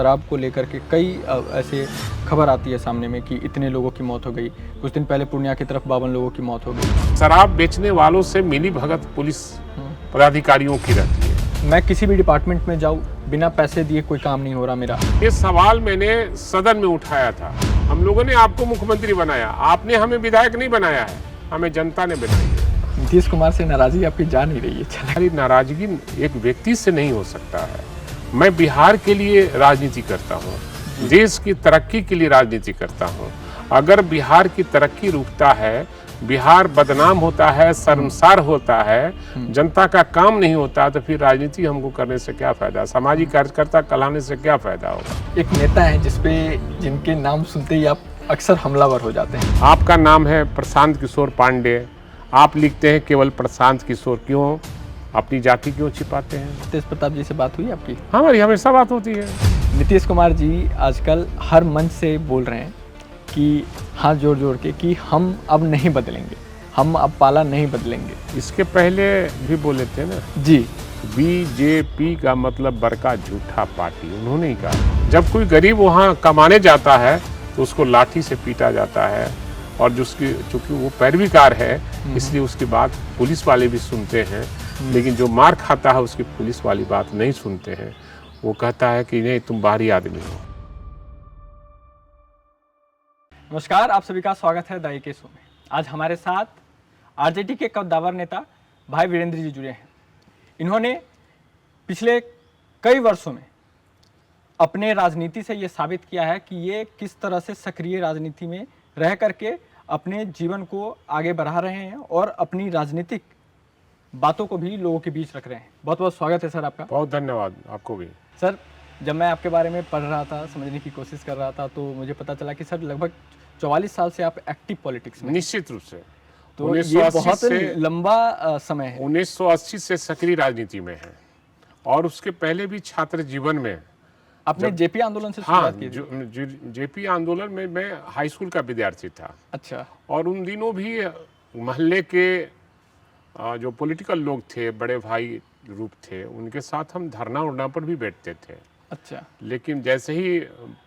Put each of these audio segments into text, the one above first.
शराब को लेकर के कई ऐसे खबर आती है सामने में कि इतने लोगों की मौत हो गई। कुछ दिन पहले पूर्णिया की तरफ 52 लोगों की मौत हो गई। शराब बेचने वालों से मिली भगत पुलिस पदाधिकारियों की रहती है। मैं किसी भी डिपार्टमेंट में जाऊँ, बिना पैसे दिए कोई काम नहीं हो रहा मेरा। ये सवाल मैंने सदन में उठाया था। हम लोगों ने आपको मुख्यमंत्री बनाया, आपने हमें विधायक नहीं बनाया है, हमें जनता ने बनाई है। नीतीश कुमार से नाराजगी आपकी जा नहीं रही है। हमारी नाराजगी एक व्यक्ति से नहीं हो सकता है। मैं बिहार के लिए राजनीति करता हूँ, देश की तरक्की के लिए राजनीति करता हूँ। अगर बिहार की तरक्की रुकता है, बिहार बदनाम होता है, शर्मसार होता है, जनता का काम नहीं होता, तो फिर राजनीति हमको करने से क्या फायदा, सामाजिक कार्यकर्ता कहलाने से क्या फायदा होगा। एक नेता है जिनके नाम सुनते ही आप अक्सर हमलावर हो जाते हैं। आपका नाम है प्रशांत किशोर पांडे, आप लिखते हैं केवल प्रशांत किशोर, क्यों अपनी जाति क्यों छिपाते हैं? तेज प्रताप जी से बात हुई आपकी? हमारी हमेशा बात होती है। नीतीश कुमार जी आजकल हर मंच से बोल रहे हैं कि हाथ जोड़ जोड़ के कि हम अब नहीं बदलेंगे, हम अब पाला नहीं बदलेंगे। इसके पहले भी बोले थे ना जी, बीजेपी का मतलब बड़का झूठा पार्टी, उन्होंने ही कहा। जब कोई गरीब वहाँ कमाने जाता है तो उसको लाठी से पीटा जाता है, और चूंकि वो पैरवीकार है इसलिए उसकी बात पुलिस वाले भी सुनते हैं, लेकिन जो मार खाता है उसकी पुलिस वाली बात नहीं सुनते हैं। वो कहता है कि नहीं, तुम बाहरी आदमी हो। नमस्कार, आप सभी का स्वागत है द AK शो में। आज हमारे साथ आरजेडी के कद्दावर नेता भाई वीरेंद्र जी जुड़े हैं। इन्होंने पिछले कई वर्षों में अपने राजनीति से ये साबित किया है कि ये किस तरह से सक्रिय राजनीति में रह करके अपने जीवन को आगे बढ़ा रहे हैं और अपनी राजनीतिक बातों को भी लोगों के बीच रख रहे हैं। बहुत बहुत स्वागत है सर आपका। बहुत धन्यवाद आपको भी। सर, जब मैं आपके बारे में पढ़ रहा था, समझने की कोशिश कर रहा था, तो मुझे पता चला कि सर लगभग 44 साल से आप एक्टिव पॉलिटिक्स में। निश्चित रूप से, तो ये बहुत लंबा समय है। 1980 से सक्रिय राजनीति में है, और उसके पहले भी छात्र जीवन में आपने जेपी आंदोलन से शुरुआत की थी? जेपी आंदोलन में मैं हाई स्कूल का विद्यार्थी था। अच्छा। और उन दिनों भी मोहल्ले के जो पॉलिटिकल लोग थे, बड़े भाई रूप थे, उनके साथ हम धरना उड़ना पर भी बैठते थे। अच्छा। लेकिन जैसे ही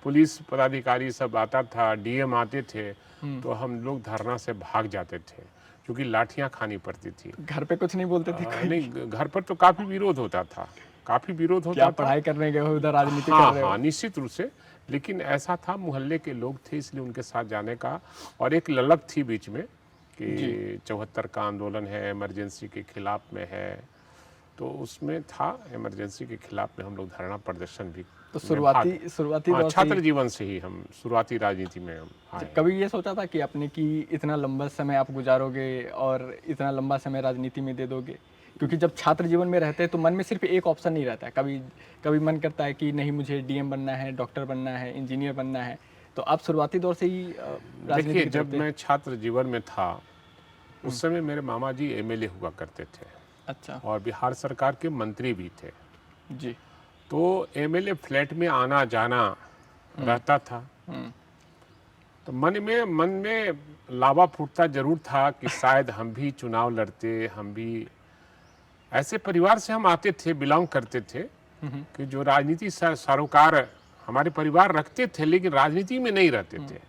पुलिस पदाधिकारी सब आता था, डीएम आते थे, तो हम लोग धरना से भाग जाते थे, क्योंकि लाठियां खानी पड़ती थी। घर पे कुछ नहीं बोलते थे? नहीं, घर पर तो काफी विरोध होता था, काफी विरोध होता था। पढ़ाई करने गए हो, उधर राजनीति हाँ, कर रहे हो? हाँ, निश्चित रूप से। लेकिन ऐसा था, मोहल्ले के लोग थे इसलिए उनके साथ जाने का, और एक ललक थी बीच में कि 74 का आंदोलन है, इमरजेंसी के खिलाफ में है, तो उसमें था इमरजेंसी के खिलाफ में हम लोग धरना प्रदर्शन भी। तो शुरुआती दौर छात्र जीवन से ही हम शुरुआती राजनीति में हम आए। कभी ये सोचा था कि आपने कि इतना लंबा समय आप गुजारोगे और इतना लंबा समय राजनीति में दे दोगे? क्योंकि जब छात्र जीवन में रहते हैं तो मन में सिर्फ एक ऑप्शन नहीं रहता है। कभी मन करता है कि नहीं, मुझे डीएम बनना है, डॉक्टर बनना है, इंजीनियर बनना है। तो आप शुरुआती दौर से ही देखिए, जब मैं छात्र जीवन में था उस समय मेरे मामा जी एमएलए हुआ करते थे। अच्छा। और बिहार सरकार के मंत्री भी थे जी। तो एमएलए फ्लैट में आना जाना रहता था। तो मन में लावा फूटता जरूर था कि शायद हम भी चुनाव लड़ते, हम भी ऐसे परिवार से हम आते थे, बिलोंग करते थे कि जो राजनीति सरोकार हमारे परिवार रखते थे, लेकिन राजनीति में नहीं रहते थे।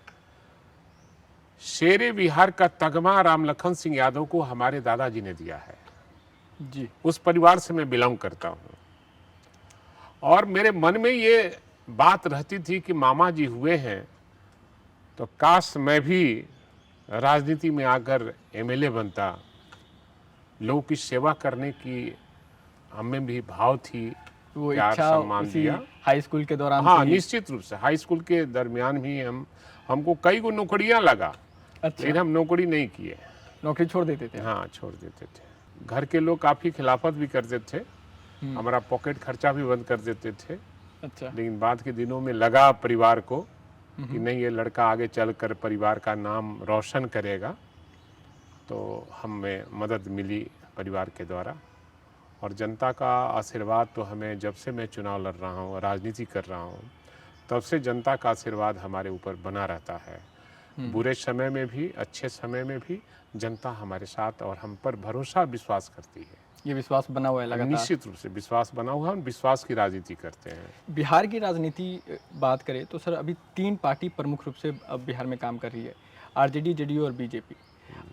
शेरे बिहार का तगमा राम लखन सिंह यादव को हमारे दादाजी ने दिया है। जी। उस परिवार से मैं बिलोंग करता हूँ, और मेरे मन में ये बात रहती थी कि मामा जी हुए हैं तो काश मैं भी राजनीति में आकर एमएलए बनता। लोगों की सेवा करने की हमें भी भाव थी, वो प्यार इच्छा सम्मान उसी दिया। हाई स्कूल के दौरान? हाँ, निश्चित रूप से हाई स्कूल के दरमियान भी हमको कई गो नौकरियां लगा। अच्छा। लेकिन हम नौकरी नहीं किए, नौकरी छोड़ देते थे? हाँ, छोड़ देते थे। घर के लोग काफ़ी खिलाफत भी करते थे, हमारा पॉकेट खर्चा भी बंद कर देते थे। अच्छा। लेकिन बाद के दिनों में लगा परिवार को कि नहीं, ये लड़का आगे चलकर परिवार का नाम रोशन करेगा, तो हमें मदद मिली परिवार के द्वारा। और जनता का आशीर्वाद तो हमें, जब से मैं चुनाव लड़ रहा हूँ, राजनीति कर रहा हूँ, तब से जनता का आशीर्वाद हमारे ऊपर बना रहता है। बुरे समय में भी, अच्छे समय में भी जनता हमारे साथ और हम पर भरोसा विश्वास करती है। ये विश्वास बना हुआ है लगातार। निश्चित रूप से विश्वास बना हुआ है, हम विश्वास की राजनीति करते हैं। बिहार की राजनीति बात करें तो सर अभी 3 पार्टी प्रमुख रूप से अब बिहार में काम कर रही है, आरजेडी, जेडीयू और बीजेपी।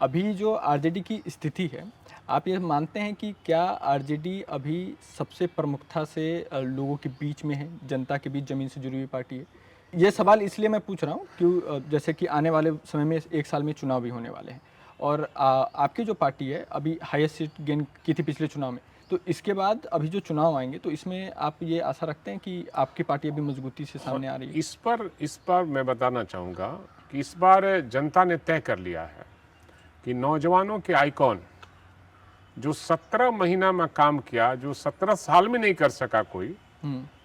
अभी जो आरजेडी की स्थिति है, आप ये मानते हैं कि क्या आरजेडी अभी सबसे प्रमुखता से लोगों के बीच में है, जनता के बीच ज़मीन से जुड़ी हुई पार्टी है? ये सवाल इसलिए मैं पूछ रहा हूँ क्यों, जैसे कि आने वाले समय में 1 साल में चुनाव भी होने वाले हैं और आपकी जो पार्टी है अभी हाईएस्ट सीट गेन की थी पिछले चुनाव में, तो इसके बाद अभी जो चुनाव आएंगे तो इसमें आप ये आशा रखते हैं कि आपकी पार्टी अभी मजबूती से सामने आ रही है? इस पर मैं बताना चाहूँगा कि इस बार जनता ने तय कर लिया है कि नौजवानों के आइकॉन जो 17 महीना में काम किया, जो 17 साल में नहीं कर सका कोई,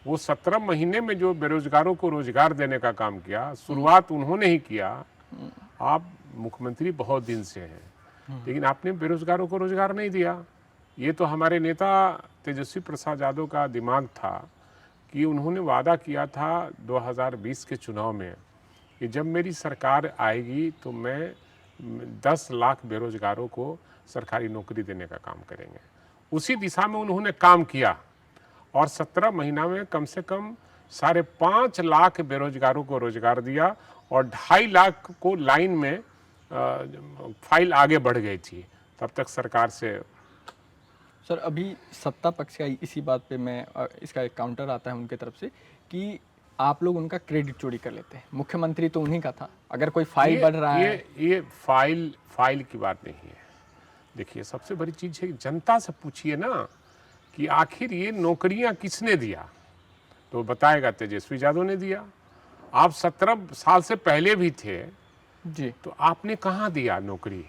वो 17 महीने में जो बेरोजगारों को रोजगार देने का काम किया, शुरुआत उन्होंने ही किया। आप मुख्यमंत्री बहुत दिन से हैं, लेकिन आपने बेरोजगारों को रोजगार नहीं दिया। ये तो हमारे नेता तेजस्वी प्रसाद यादव का दिमाग था कि उन्होंने वादा किया था 2020 के चुनाव में कि जब मेरी सरकार आएगी तो मैं 10 लाख बेरोजगारों को सरकारी नौकरी देने का काम करेंगे। उसी दिशा में उन्होंने काम किया और 17 महीना में कम से कम 5.5 लाख बेरोजगारों को रोजगार दिया और 2.5 लाख को लाइन में फाइल आगे बढ़ गई थी। तब तक सरकार से सर अभी सत्ता पक्ष का इसी बात पे मैं इसका एक काउंटर आता है उनके तरफ से कि आप लोग उनका क्रेडिट चोरी कर लेते हैं। मुख्यमंत्री तो उन्हीं का था। अगर कोई फाइल बढ़ रहा है, ये फाइल की बात नहीं है। देखिए, सबसे बड़ी चीज है जनता से पूछिए ना कि आखिर ये नौकरियां किसने दिया, तो बताएगा तेजस्वी यादव ने दिया। आप 17 साल से पहले भी थे जी, तो आपने कहाँ दिया नौकरी?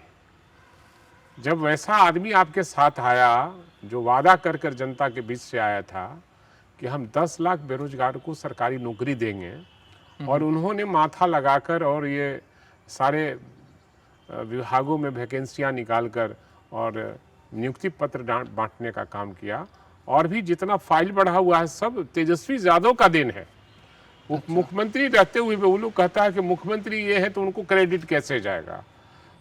जब वैसा आदमी आपके साथ आया जो वादा कर कर जनता के बीच से आया था कि हम 10 लाख बेरोजगार को सरकारी नौकरी देंगे, और उन्होंने माथा लगाकर और ये सारे विभागों में वैकेंसियां निकालकर और नियुक्ति पत्र बांटने का काम किया, और भी जितना फाइल बढ़ा हुआ है सब तेजस्वी यादव का देन है। मुख्यमंत्री रहते हुए वो लोग कहता है कि मुख्यमंत्री ये है तो उनको क्रेडिट कैसे जाएगा?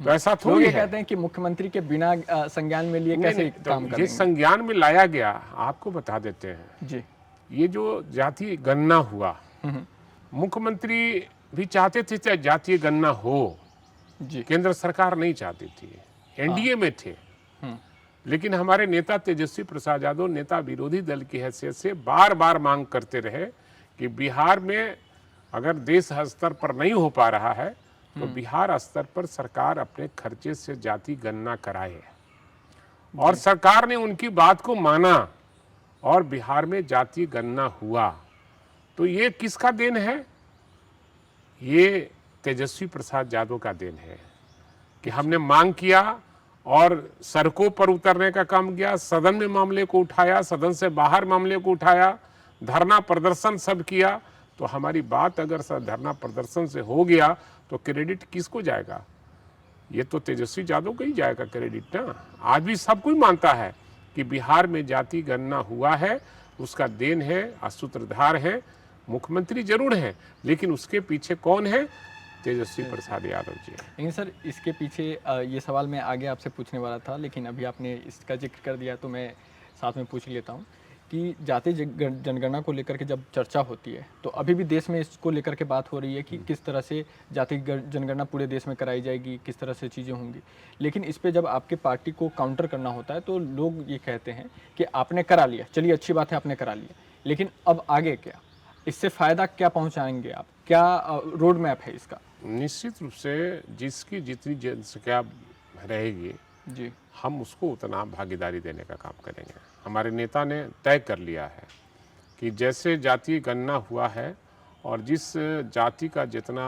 तो ऐसा थोड़ी है। कहते हैं कि मुख्यमंत्री के बिना संज्ञान में लिए कैसे काम करेंगे? ये संज्ञान में लाया गया, आपको बता देते हैं जी। ये जो जातीय गणना हुआ, मुख्यमंत्री भी चाहते थे जातीय गणना हो जी, केंद्र सरकार नहीं चाहती थी, एनडीए में थे, लेकिन हमारे नेता तेजस्वी प्रसाद यादव नेता विरोधी दल की हैसियत से बार बार मांग करते रहे कि बिहार में अगर देश स्तर पर नहीं हो पा रहा है तो बिहार स्तर पर सरकार अपने खर्चे से जाति गणना कराए, और सरकार ने उनकी बात को माना और बिहार में जाति गणना हुआ। तो ये किसका देन है? ये तेजस्वी प्रसाद यादव का देन है कि हमने मांग किया और सड़कों पर उतरने का काम किया, सदन में मामले को उठाया, सदन से बाहर मामले को उठाया, धरना प्रदर्शन सब किया। तो हमारी बात अगर धरना प्रदर्शन से हो गया तो क्रेडिट किसको जाएगा? ये तो तेजस्वी यादव को ही जाएगा क्रेडिट ना। आज भी सब कोई मानता है कि बिहार में जाति गणना हुआ है, उसका देन है, सूत्रधार है, मुख्यमंत्री जरूर है, लेकिन उसके पीछे कौन है? तेजस्वी प्रसाद यादव जी। लेकिन सर इसके पीछे ये सवाल मैं आगे आपसे पूछने वाला था, लेकिन अभी आपने इसका जिक्र कर दिया तो मैं साथ में पूछ लेता हूँ कि जातीय जनगणना को लेकर के जब चर्चा होती है तो अभी भी देश में इसको लेकर के बात हो रही है कि किस तरह से जातीय जनगणना पूरे देश में कराई जाएगी, किस तरह से चीज़ें होंगी। लेकिन इस पे जब आपके पार्टी को काउंटर करना होता है तो लोग ये कहते हैं कि आपने करा लिया, चलिए अच्छी बात है आपने करा लिया, लेकिन अब आगे क्या? इससे फ़ायदा क्या पहुँचाएंगे आप? क्या रोड मैप है इसका? निश्चित रूप से जिसकी जितनी जनसंख्या रहेगी जी, हम उसको उतना भागीदारी देने का काम करेंगे। हमारे नेता ने तय कर लिया है कि जैसे जातीय गणना हुआ है और जिस जाति का जितना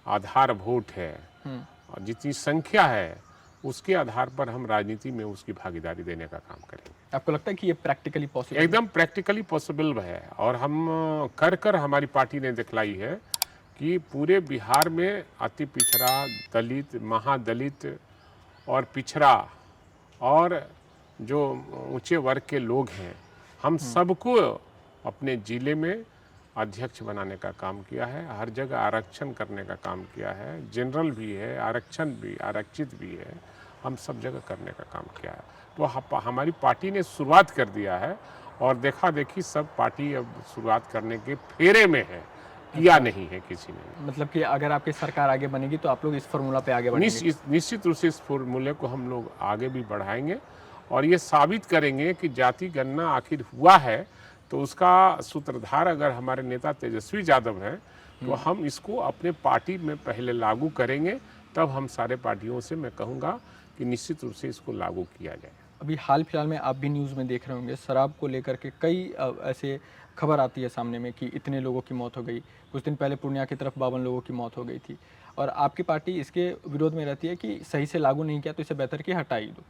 आधारभूत है और जितनी संख्या है उसके आधार पर हम राजनीति में उसकी भागीदारी देने का काम करेंगे। आपको लगता है कि ये प्रैक्टिकली पॉसिबल? एकदम प्रैक्टिकली पॉसिबल है, और हम कर हमारी पार्टी ने दिखलाई है कि पूरे बिहार में अति पिछड़ा, दलित, महादलित और पिछड़ा और जो ऊंचे वर्ग के लोग हैं, हम सबको अपने ज़िले में अध्यक्ष बनाने का काम किया है। हर जगह आरक्षण करने का काम किया है, जनरल भी है, आरक्षण भी, आरक्षित भी है, हम सब जगह करने का काम किया है। तो हमारी पार्टी ने शुरुआत कर दिया है और देखा देखी सब पार्टी अब शुरुआत करने के फेरे में है, किया नहीं है किसी ने। मतलब कि अगर आपकी सरकार आगे बनेगी तो आप लोग इस फार्मूला पे आगे बढ़ेंगे? निश्चित रूप से इस फार्मूले को हम लोग आगे भी बढ़ाएंगे और ये साबित करेंगे कि जाति गणना आखिर हुआ है तो उसका सूत्रधार अगर हमारे नेता तेजस्वी यादव हैं तो हम इसको अपने पार्टी में पहले लागू करेंगे, तब हम सारे पार्टियों से मैं कहूँगा कि निश्चित रूप से इसको लागू किया जाए। अभी हाल फिलहाल में आप भी न्यूज़ में देख रहे होंगे, शराब को लेकर के कई ऐसे खबर आती है सामने में कि इतने लोगों की मौत हो गई। कुछ दिन पहले पूर्णिया की तरफ 52 लोगों की मौत हो गई थी और आपकी पार्टी इसके विरोध में रहती है कि सही से लागू नहीं किया तो इसे बेहतर कि हटा ही दो।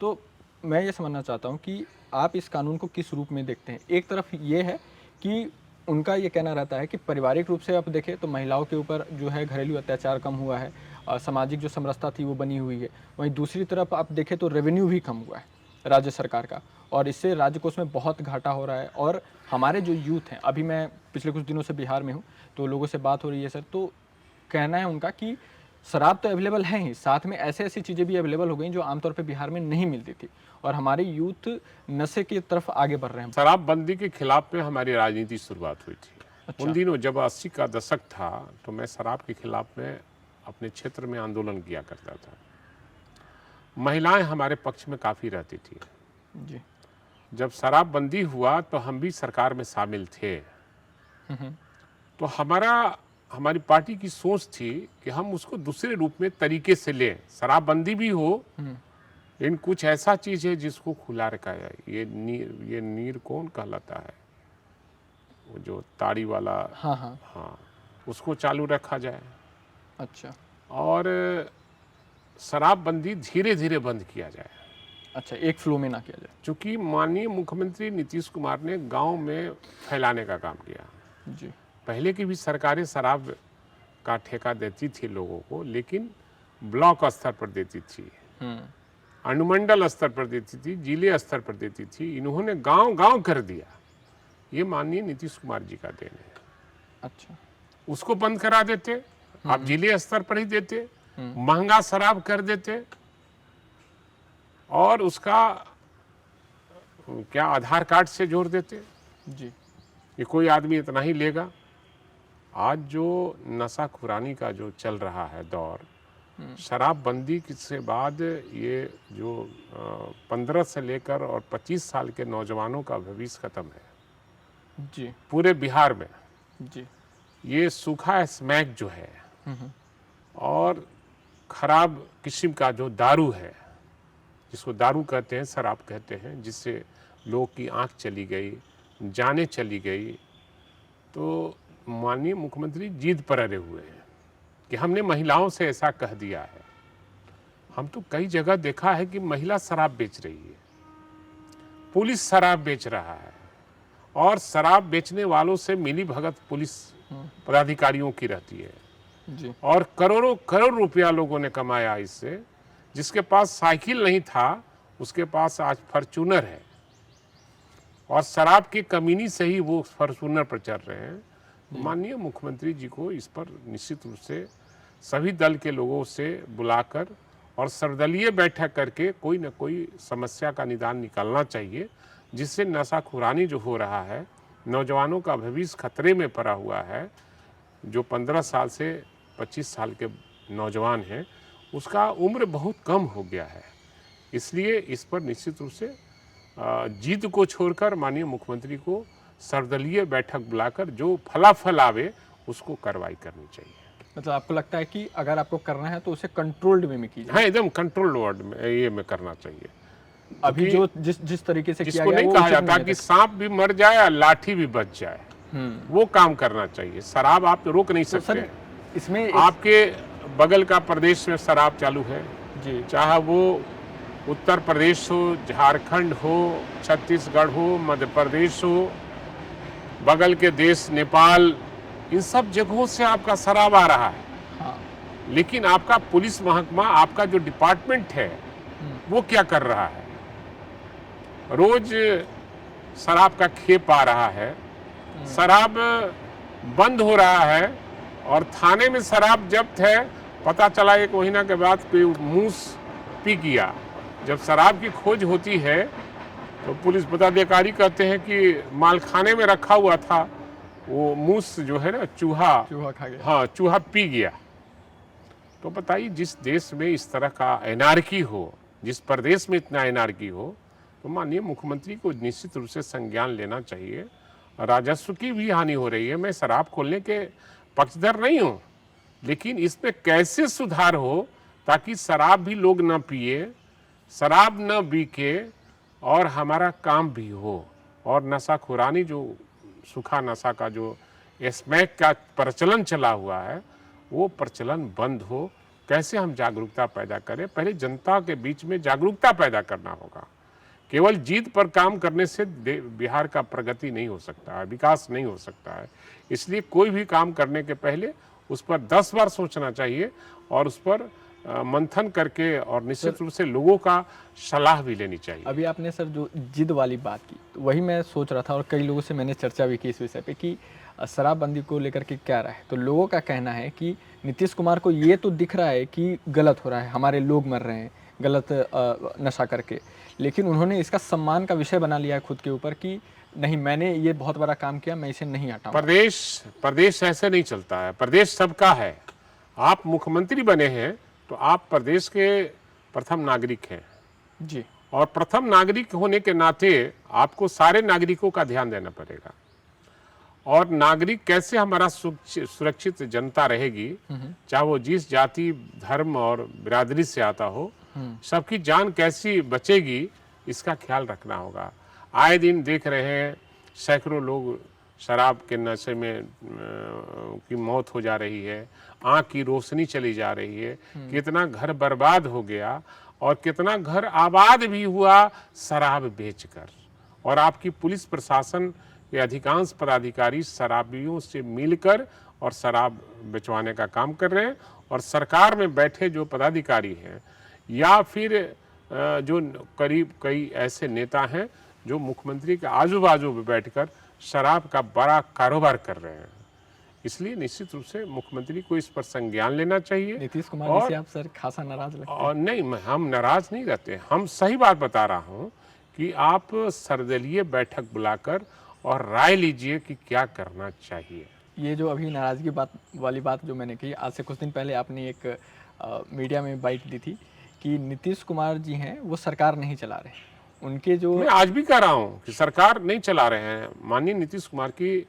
तो मैं ये समझना चाहता हूँ कि आप इस कानून को किस रूप में देखते हैं? एक तरफ ये है कि उनका ये कहना रहता है कि पारिवारिक रूप से आप देखें तो महिलाओं के ऊपर जो है घरेलू अत्याचार कम हुआ है, सामाजिक जो समरसता थी वो बनी हुई है। वहीं दूसरी तरफ आप देखें तो रेवेन्यू भी कम हुआ है राज्य सरकार का और इससे राज्य को उसमें बहुत घाटा हो रहा है। और हमारे जो यूथ हैं, अभी मैं पिछले कुछ दिनों से बिहार में हूँ तो लोगों से बात हो रही है सर, तो कहना है उनका कि शराब तो अवेलेबल है ही, साथ में ऐसे ऐसी चीज़ें भी अवेलेबल हो गई जो आमतौर पे बिहार में नहीं मिलती थी और हमारे यूथ नशे की तरफ आगे बढ़ रहे हैं। शराबबंदी के खिलाफ में हमारी राजनीति शुरुआत हुई थी। अच्छा। उन दिनों जब 80 का दशक था तो मैं शराब के खिलाफ में अपने क्षेत्र में आंदोलन किया करता था। महिलाएं हमारे पक्ष में काफ़ी रहती थी जी। जब शराबबंदी हुआ तो हम भी सरकार में शामिल थे। तो हमारी पार्टी की सोच थी कि हम उसको दूसरे रूप में तरीके से लें। शराबबंदी भी हो लेकिन कुछ ऐसा चीज़ है जिसको खुला रखा जाए। ये नीर कौन कहलाता है, वो जो ताड़ी वाला, हाँ, उसको चालू रखा जाए। अच्छा। और शराबबंदी धीरे धीरे बंद किया जाए। अच्छा, एक फ्लो में ना किया जाए। चूँकि माननीय मुख्यमंत्री नीतीश कुमार ने गांव में फैलाने का काम किया। जी। पहले की भी सरकारें शराब का ठेका देती थी लोगों को, लेकिन ब्लॉक स्तर पर देती थी, अनुमंडल स्तर पर देती थी, जिले स्तर पर देती थी। इन्होंने गांव गांव कर दिया। ये माननीय नीतीश कुमार जी का देन है। अच्छा। उसको बंद करा देते, आप जिले स्तर पर ही देते, महंगा शराब कर देते और उसका क्या आधार कार्ड से जोड़ देते जी कि कोई आदमी इतना ही लेगा। आज जो नशाखुरानी का जो चल रहा है दौर, शराबबंदी से बाद ये जो 15 से लेकर और 25 साल के नौजवानों का भविष्य खत्म है जी पूरे बिहार में। जी। ये सूखा स्मैक जो है और खराब किस्म का जो दारू है, जिसको दारू कहते हैं, शराब कहते हैं, जिससे लोग की आंख चली गई, जानें चली गई। तो माननीय मुख्यमंत्री जिद पर अड़े हुए हैं कि हमने महिलाओं से ऐसा कह दिया है। हम तो कई जगह देखा है कि महिला शराब बेच रही है, पुलिस शराब बेच रहा है और शराब बेचने वालों से मिली भगत पुलिस पदाधिकारियों की रहती है जी। और करोड़ों करोड़ रुपया लोगों ने कमाया इससे। जिसके पास साइकिल नहीं था उसके पास आज फॉर्च्यूनर है और शराब की कमीनी से ही वो फॉर्च्यूनर पर चल रहे हैं। माननीय मुख्यमंत्री जी को इस पर निश्चित रूप से सभी दल के लोगों से बुलाकर और सर्वदलीय बैठक करके कोई न कोई समस्या का निदान निकालना चाहिए, जिससे नशाखुरानी जो हो रहा है, नौजवानों का भविष्य खतरे में पड़ा हुआ है। जो 15 साल से 25 साल के नौजवान हैं उसका उम्र बहुत कम हो गया है। इसलिए इस पर निश्चित रूप से जिद को छोड़कर माननीय मुख्यमंत्री को सर्वदलीय बैठक बुलाकर जो फलाफल आवे उसको कार्रवाई करनी चाहिए। मतलब आपको लगता है कि अगर आपको करना है तो उसे कंट्रोल्ड वे में कीजिए? हाँ, एकदम कंट्रोल्ड वर्ड में ये में करना चाहिए। अभी जो जिस तरीके से किया जिसको गया नहीं वो कहा उचित जाता नहीं कि है। सांप भी मर जाए और लाठी भी बच जाए, वो काम करना चाहिए। शराब आप रोक नहीं तो सकते। सर इसमें आपके बगल का प्रदेश में शराब चालू है जी, चाहे वो उत्तर प्रदेश हो, झारखंड हो, छत्तीसगढ़ हो, मध्य प्रदेश हो, बगल के देश नेपाल, इन सब जगहों से आपका शराब आ रहा है। हाँ। लेकिन आपका पुलिस महकमा, आपका जो डिपार्टमेंट है वो क्या कर रहा है? रोज शराब का खेप आ रहा है, शराब बंद हो रहा है और थाने में शराब जब्त है। पता चला 1 महीना के बाद कोई मूस पी गया जब शराब की खोज होती है तो पुलिस पदाधिकारी कहते हैं कि मालखाने में रखा हुआ था, वो मूस जो है ना, चूहा खा गया। हाँ, चूहा पी गया। तो बताइए, जिस देश में इस तरह का एनार्की हो, जिस प्रदेश में इतना एनार्की हो, तो माननीय मुख्यमंत्री को निश्चित रूप से संज्ञान लेना चाहिए। राजस्व की भी हानि हो रही है। मैं शराब खोलने के पक्षधर नहीं हूँ, लेकिन इसमें कैसे सुधार हो ताकि शराब भी लोग न पिए, शराब न बिके और हमारा काम भी हो, और नशाखुरानी जो सूखा नशा का जो स्मैक का प्रचलन चला हुआ है वो प्रचलन बंद हो। कैसे हम जागरूकता पैदा करें? पहले जनता के बीच में जागरूकता पैदा करना होगा। केवल जीत पर काम करने से बिहार का प्रगति नहीं हो सकता है, विकास नहीं हो सकता है। इसलिए कोई भी काम करने के पहले उस पर 10 बार सोचना चाहिए और उस पर मंथन करके और निश्चित रूप से लोगों का सलाह भी लेनी चाहिए। अभी आपने सर जो जिद वाली बात की, तो वही मैं सोच रहा था और कई लोगों से मैंने चर्चा भी की इस विषय पे कि शराबबंदी को लेकर के क्या राय है। तो लोगों का कहना है कि नीतीश कुमार को ये तो दिख रहा है कि गलत हो रहा है, हमारे लोग मर रहे हैं गलत नशा करके, लेकिन उन्होंने इसका सम्मान का विषय बना लिया है खुद के ऊपर कि नहीं, मैंने ये बहुत बड़ा काम किया, मैं इसे नहीं हटाऊंगा। प्रदेश ऐसे नहीं चलता है। प्रदेश सबका है। आप मुख्यमंत्री बने हैं तो आप प्रदेश के प्रथम नागरिक हैं जी, और प्रथम नागरिक होने के नाते आपको सारे नागरिकों का ध्यान देना पड़ेगा। और नागरिक कैसे हमारा सुरक्षित जनता रहेगी, चाहे वो जिस जाति, धर्म और बिरादरी से आता हो, सबकी जान कैसी बचेगी, इसका ख्याल रखना होगा। आए दिन देख रहे हैं सैकड़ों लोग शराब के नशे में की मौत हो जा रही है, आँख की रोशनी चली जा रही है, कितना घर बर्बाद हो गया और कितना घर आबाद भी हुआ शराब बेचकर। और आपकी पुलिस प्रशासन के अधिकांश पदाधिकारी शराबियों से मिलकर और शराब बेचवाने का काम कर रहे हैं। और सरकार में बैठे जो पदाधिकारी हैं या फिर जो करीब कई ऐसे नेता हैं जो मुख्यमंत्री के आजू बाजू में बैठकर शराब का बड़ा कारोबार कर रहे हैं। इसलिए निश्चित रूप से मुख्यमंत्री को इस पर संज्ञान लेना चाहिए। नीतीश कुमार जी से आप सर खासा नाराज लगते हैं? और नहीं, हम नाराज नहीं रहते। हम सही बात बता रहा हूं कि आप सर्वदलीय बैठक बुलाकर और राय लीजिए कि क्या करना चाहिए। ये जो अभी नाराजगी वाली बात जो मैंने की, आज से कुछ दिन पहले आपने एक मीडिया में बाइट दी थी कि नीतीश कुमार जी हैं वो सरकार नहीं चला रहे, उनके जो मैं आज भी कह रहा हूं कि सरकार नहीं चला रहे हैं। माननीय नीतीश कुमार की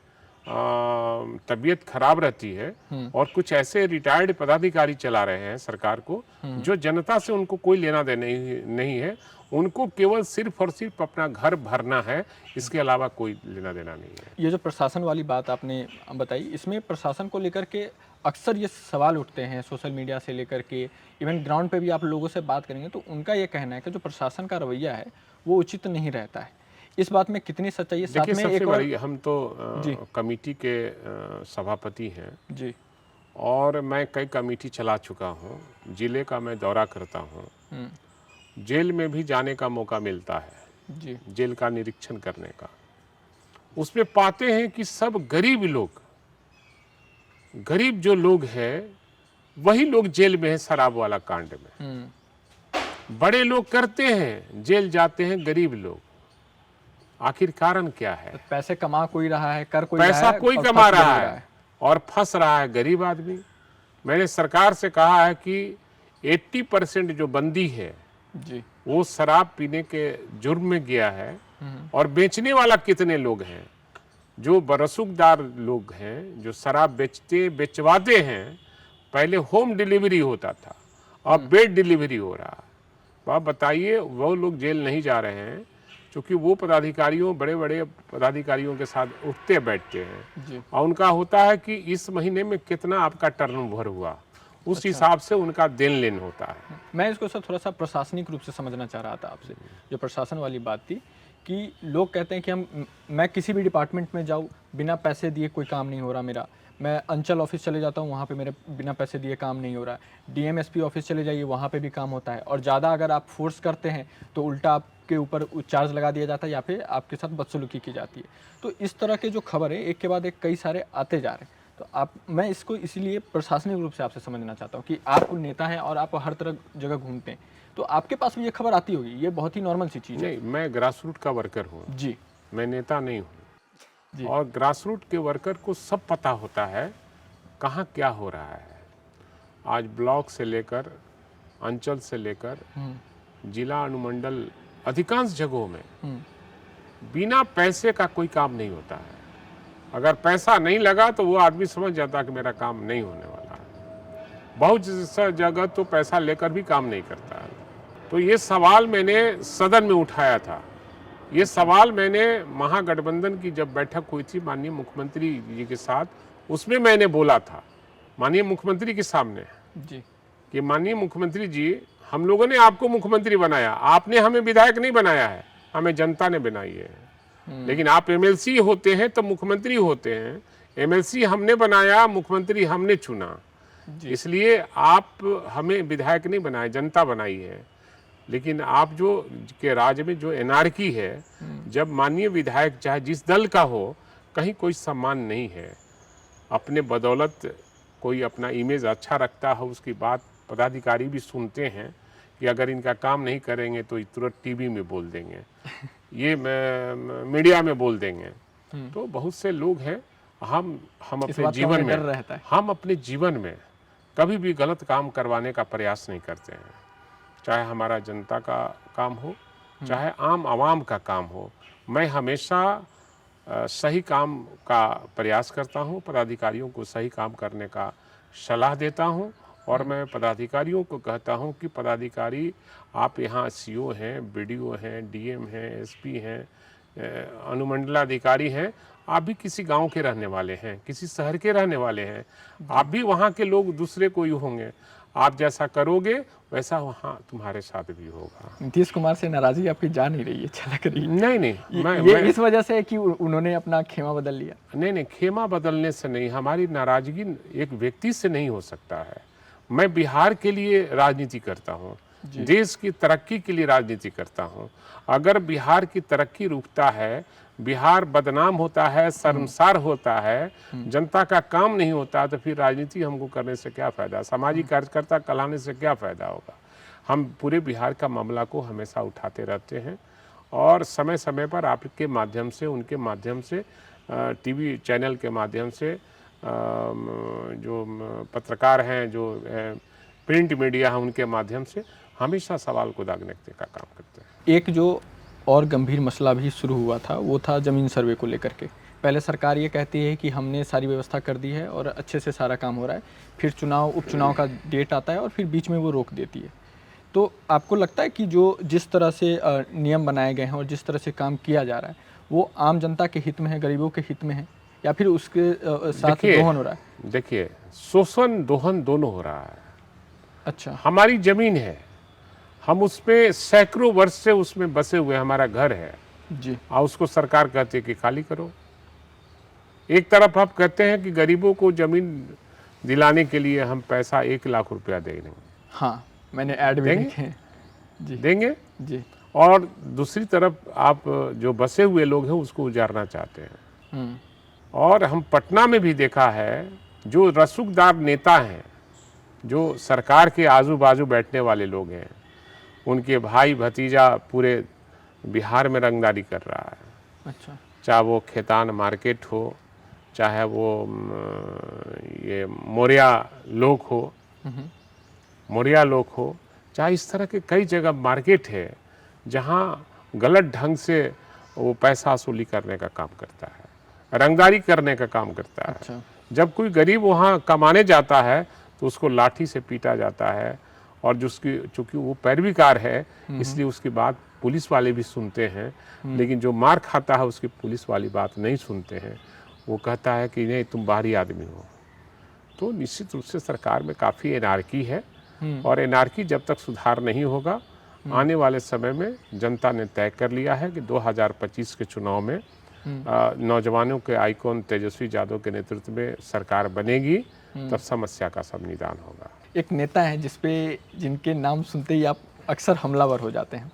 तबीयत खराब रहती है और कुछ ऐसे रिटायर्ड पदाधिकारी चला रहे हैं सरकार को जो जनता से उनको कोई लेना देना नहीं है। उनको केवल सिर्फ और सिर्फ अपना घर भरना है, इसके अलावा कोई लेना देना नहीं है। ये जो प्रशासन वाली बात आपने बताई, इसमें प्रशासन को लेकर के अक्सर ये सवाल उठते हैं सोशल मीडिया से लेकर के, इवन ग्राउंड पे भी आप लोगों से बात करेंगे तो उनका ये कहना है कि जो प्रशासन का रवैया है वो उचित नहीं रहता है। इस बात में कितनी सच्चाई है? देखिए, सबसे बड़ी, हम तो कमेटी के सभापति हैं जी, और मैं कई कमेटी चला चुका हूँ। जिले का मैं दौरा करता हूँ, जेल में भी जाने का मौका मिलता है जी, जेल का निरीक्षण करने का। उसमें पाते हैं कि सब गरीब लोग, गरीब जो लोग हैं वही लोग जेल में है शराब वाला कांड में। बड़े लोग करते हैं, जेल जाते हैं गरीब लोग। आखिर कारण क्या है? तो पैसे कमा कोई रहा है, कर कोई पैसा रहा है, कोई और कमा फंस रहा गरीब है और फंस रहा है गरीब आदमी। मैंने सरकार से कहा है कि 80% जो बंदी है जी, वो शराब पीने के जुर्म में गया है। और बेचने वाला कितने लोग हैं, जो बरसूखदार लोग हैं, जो शराब बेचवाते हैं। पहले होम डिलीवरी होता था, अब बेड डिलीवरी हो रहा है। तो आप बताइए, वो लोग जेल नहीं जा रहे हैं क्योंकि वो पदाधिकारियों, बड़े बड़े पदाधिकारियों के साथ उठते बैठते हैं जी। और उनका होता है कि इस महीने में कितना आपका टर्नओवर हुआ, उस हिसाब से उनका देन लेन होता है। मैं इसको सर थोड़ा सा प्रशासनिक रूप से समझना चाह रहा था आपसे। जो प्रशासन वाली बात थी कि लोग कहते हैं कि मैं किसी भी डिपार्टमेंट में जाऊँ, बिना पैसे दिए कोई काम नहीं हो रहा मेरा। मैं अंचल ऑफिस चले जाता हूँ, वहाँ पे मेरे बिना पैसे दिए काम नहीं हो रहा है। डीएमएसपी ऑफिस चले जाइए, वहाँ पे भी काम होता है। और ज़्यादा अगर आप फोर्स करते हैं तो उल्टा आपके ऊपर चार्ज लगा दिया जाता है या फिर आपके साथ बदसलूकी की जाती है। तो इस तरह के जो खबर है एक के बाद एक कई सारे आते जा रहे हैं। तो मैं इसको इसीलिए प्रशासनिक रूप से आपसे समझना चाहता हूँ कि आप नेता हैं और आप हर तरह जगह घूमते हैं, तो आपके पास भी ये खबर आती होगी, ये बहुत ही नॉर्मल सी चीज़ है। नहीं, मैं ग्रास रूट का वर्कर हूँ जी मैं नेता नहीं हूँ। जी। और ग्रास रूट के वर्कर को सब पता होता है कहाँ क्या हो रहा है। आज ब्लॉक से लेकर अंचल से लेकर जिला अनुमंडल अधिकांश जगहों में बिना पैसे का कोई काम नहीं होता है। अगर पैसा नहीं लगा तो वो आदमी समझ जाता कि मेरा काम नहीं होने वाला है। बहुत सा जगह तो पैसा लेकर भी काम नहीं करता है। तो ये सवाल मैंने सदन में उठाया था। ये सवाल मैंने महागठबंधन की जब बैठक हुई थी माननीय मुख्यमंत्री जी के साथ, उसमें मैंने बोला था माननीय मुख्यमंत्री के सामने जी कि माननीय मुख्यमंत्री जी, हम लोगों ने आपको मुख्यमंत्री बनाया, आपने हमें विधायक नहीं बनाया है, हमें जनता ने बनाई है। लेकिन आप एमएलसी होते हैं तो मुख्यमंत्री होते हैं। एमएलसी हमने बनाया, मुख्यमंत्री हमने चुना, इसलिए आप हमें विधायक नहीं बनाए, जनता बनाई है। लेकिन आप जो के राज्य में जो एनार्की है, जब माननीय विधायक चाहे जिस दल का हो, कहीं कोई सम्मान नहीं है। अपने बदौलत कोई अपना इमेज अच्छा रखता है, उसकी बात पदाधिकारी भी सुनते हैं कि अगर इनका काम नहीं करेंगे तो तुरंत टीवी में बोल देंगे, ये मीडिया में बोल देंगे। तो बहुत से लोग हैं, हम अपने जीवन में रहता है। हम अपने जीवन में कभी भी गलत काम करवाने का प्रयास नहीं करते हैं। चाहे हमारा जनता का काम हो, चाहे आम आवाम का काम हो, मैं हमेशा सही काम का प्रयास करता हूं, पदाधिकारियों को सही काम करने का सलाह देता हूं। और मैं पदाधिकारियों को कहता हूं कि पदाधिकारी, आप यहाँ सीओ हैं, बीडीओ हैं, डीएम हैं, एसपी हैं, अनुमंडलाधिकारी हैं, आप भी किसी गांव के रहने वाले हैं, किसी शहर के रहने वाले हैं, आप भी वहाँ के लोग दूसरे कोई होंगे। आप जैसा करोगे वैसा वहाँ तुम्हारे साथ भी होगा। नीतीश कुमार से नाराजगी आपकी जा नहीं रही है, छलक रही है। नहीं, मैं इस वजह से कि उन्होंने अपना खेमा बदल लिया। नहीं, खेमा बदलने से नहीं, हमारी नाराजगी एक व्यक्ति से नहीं हो सकता है। मैं बिहार के लिए राजनीति करता हूँ, देश की तरक्की के लिए राजनीति करता हूँ। अगर बिहार की तरक्की रुकता है, बिहार बदनाम होता है, शर्मसार होता है, जनता का काम नहीं होता, तो फिर राजनीति हमको करने से क्या फ़ायदा, सामाजिक कार्यकर्ता कहलाने से क्या फ़ायदा होगा। हम पूरे बिहार का मामला को हमेशा उठाते रहते हैं और समय समय पर आपके माध्यम से, उनके माध्यम से, टीवी चैनल के माध्यम से, जो पत्रकार हैं, जो प्रिंट मीडिया है, उनके माध्यम से हमेशा सवाल को दागने का काम करते हैं। एक जो और गंभीर मसला भी शुरू हुआ था वो था ज़मीन सर्वे को लेकर के। पहले सरकार ये कहती है कि हमने सारी व्यवस्था कर दी है और अच्छे से सारा काम हो रहा है, फिर उपचुनाव का डेट आता है और फिर बीच में वो रोक देती है। तो आपको लगता है कि जिस तरह से नियम बनाए गए हैं और जिस तरह से काम किया जा रहा है वो आम जनता के हित में है, गरीबों के हित में है, या फिर उसके साथ दोहन हो रहा है? देखिए, शोषण दोहन दोनों हो रहा है। अच्छा, हमारी जमीन है, हम उसमें सैकड़ों वर्ष से उसमें बसे हुए, हमारा घर है जी, और उसको सरकार कहती है कि खाली करो। एक तरफ आप कहते हैं कि गरीबों को जमीन दिलाने के लिए हम पैसा 1 लाख रुपया देंगे। हाँ, मैंने ऐड भी देखे हैं। जी, देंगे जी। और दूसरी तरफ आप जो बसे हुए लोग हैं उसको उजाड़ना चाहते हैं। और हम पटना में भी देखा है, जो रसूखदार नेता हैं, जो सरकार के आजू बाजू बैठने वाले लोग हैं, उनके भाई भतीजा पूरे बिहार में रंगदारी कर रहा है। अच्छा, चाहे वो खेतान मार्केट हो, चाहे वो ये मोरिया लोक हो, चाहे इस तरह के कई जगह मार्केट है जहाँ गलत ढंग से वो पैसा वसूली करने का काम करता है, रंगदारी करने का काम करता है। अच्छा। जब कोई गरीब वहाँ कमाने जाता है तो उसको लाठी से पीटा जाता है, और चूँकि वो पैरवीकार है इसलिए उसकी बात पुलिस वाले भी सुनते हैं, लेकिन जो मार खाता है उसकी पुलिस वाली बात नहीं सुनते हैं। वो कहता है कि नहीं, तुम बाहरी आदमी हो। तो निश्चित रूप से सरकार में काफ़ी एनार्की है, और एनार्की जब तक सुधार नहीं होगा, आने वाले समय में जनता ने तय कर लिया है कि 2025 के चुनाव में नौजवानों के आइकॉन तेजस्वी यादव के नेतृत्व में सरकार बनेगी, तब समस्या का सब निदान होगा। एक नेता है जिनके नाम सुनते ही आप अक्सर हमलावर हो जाते हैं,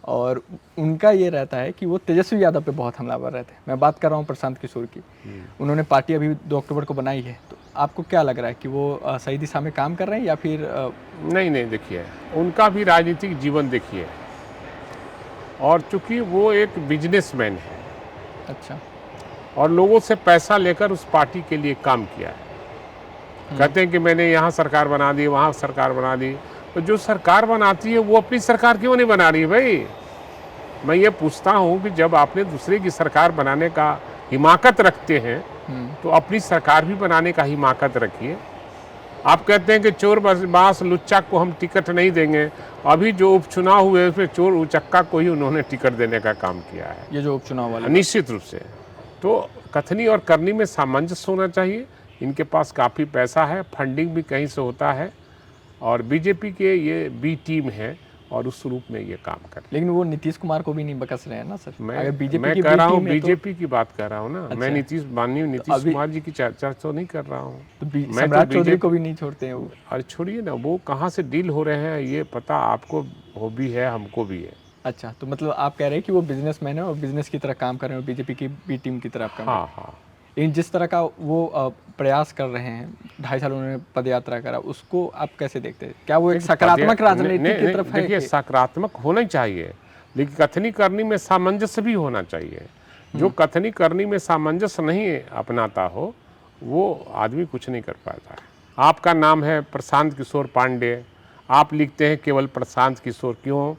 और उनका ये रहता है कि वो तेजस्वी यादव पे बहुत हमलावर रहते हैं। मैं बात कर रहा हूँ प्रशांत किशोर की। उन्होंने पार्टी अभी 2 अक्टूबर को बनाई है, तो आपको क्या लग रहा है कि वो सही दिशा में काम कर रहे हैं या फिर नहीं, देखिए उनका भी राजनीतिक जीवन देखिए, और चूंकि वो एक बिजनेसमैन है अच्छा और लोगों से पैसा लेकर उस पार्टी के लिए काम किया है। कहते हैं कि मैंने यहाँ सरकार बना दी, वहाँ सरकार बना दी, तो जो सरकार बनाती है वो अपनी सरकार क्यों नहीं बना रही भाई? मैं ये पूछता हूँ कि जब आपने दूसरे की सरकार बनाने का हिमाकत रखते हैं तो अपनी सरकार भी बनाने का हिमाकत रखिए। आप कहते हैं कि चोर बास लुच्चा को हम टिकट नहीं देंगे, अभी जो उपचुनाव हुए उसमें चोर उचक्का को ही उन्होंने टिकट देने का काम किया है, ये जो उपचुनाव वाले निश्चित रूप से। तो कथनी और करनी में सामंजस्य होना चाहिए। इनके पास काफ़ी पैसा है, फंडिंग भी कहीं से होता है, और बीजेपी के ये बी टीम है और उस रूप में ये काम कर। लेकिन वो नीतीश कुमार को भी नहीं बकस रहे हैं ना सर। मैं कह रहा हूँ बीजेपी की बात कर रहा हूँ ना। अच्छा। मैं नीतीश कुमार जी की चर्चा तो नहीं कर रहा हूँ। तो सम्राट चौधरी को भी नहीं छोड़ते हैं वो। अरे छोड़िए ना, वो कहाँ से डील हो रहे हैं ये पता आपको हो भी है, हमको भी है। अच्छा, तो मतलब आप कह रहे हैं कि वो बिजनेसमैन है और बिजनेस की तरह काम कर रहे हैं, बीजेपी की बी टीम की तरह काम कर रहे हैं। हाँ। लेकिन जिस तरह का वो प्रयास कर रहे हैं, 2.5 साल उन्होंने पदयात्रा करा, उसको आप कैसे देखते हैं? क्या वो एक सकारात्मक राजनीति की तरफ है? देखिए सकारात्मक होना चाहिए, लेकिन कथनी करनी में सामंजस्य भी होना चाहिए। जो कथनी करनी में सामंजस्य नहीं अपनाता हो वो आदमी कुछ नहीं कर पाता है। आपका नाम है प्रशांत किशोर पांडे, आप लिखते हैं केवल प्रशांत किशोर, क्यों?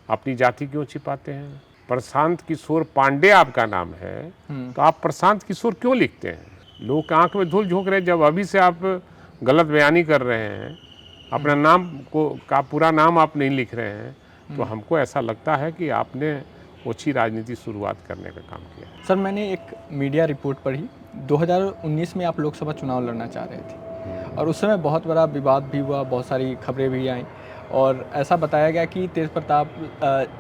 अपनी जाति क्यों छिपाते हैं? प्रशांत किशोर पांडे आपका नाम है तो आप प्रशांत किशोर क्यों लिखते हैं? लोग के आंख में धूल झोंक रहे हैं जब अभी से आप गलत बयानी कर रहे हैं, अपना नाम का पूरा नाम आप नहीं लिख रहे हैं, तो हमको ऐसा लगता है कि आपने ओछी राजनीति शुरुआत करने का काम किया। सर, मैंने एक मीडिया रिपोर्ट पढ़ी, 2019 में आप लोकसभा चुनाव लड़ना चाह रहे थे और उस समय बहुत बड़ा विवाद भी हुआ, बहुत सारी खबरें भी आई और ऐसा बताया गया कि तेज प्रताप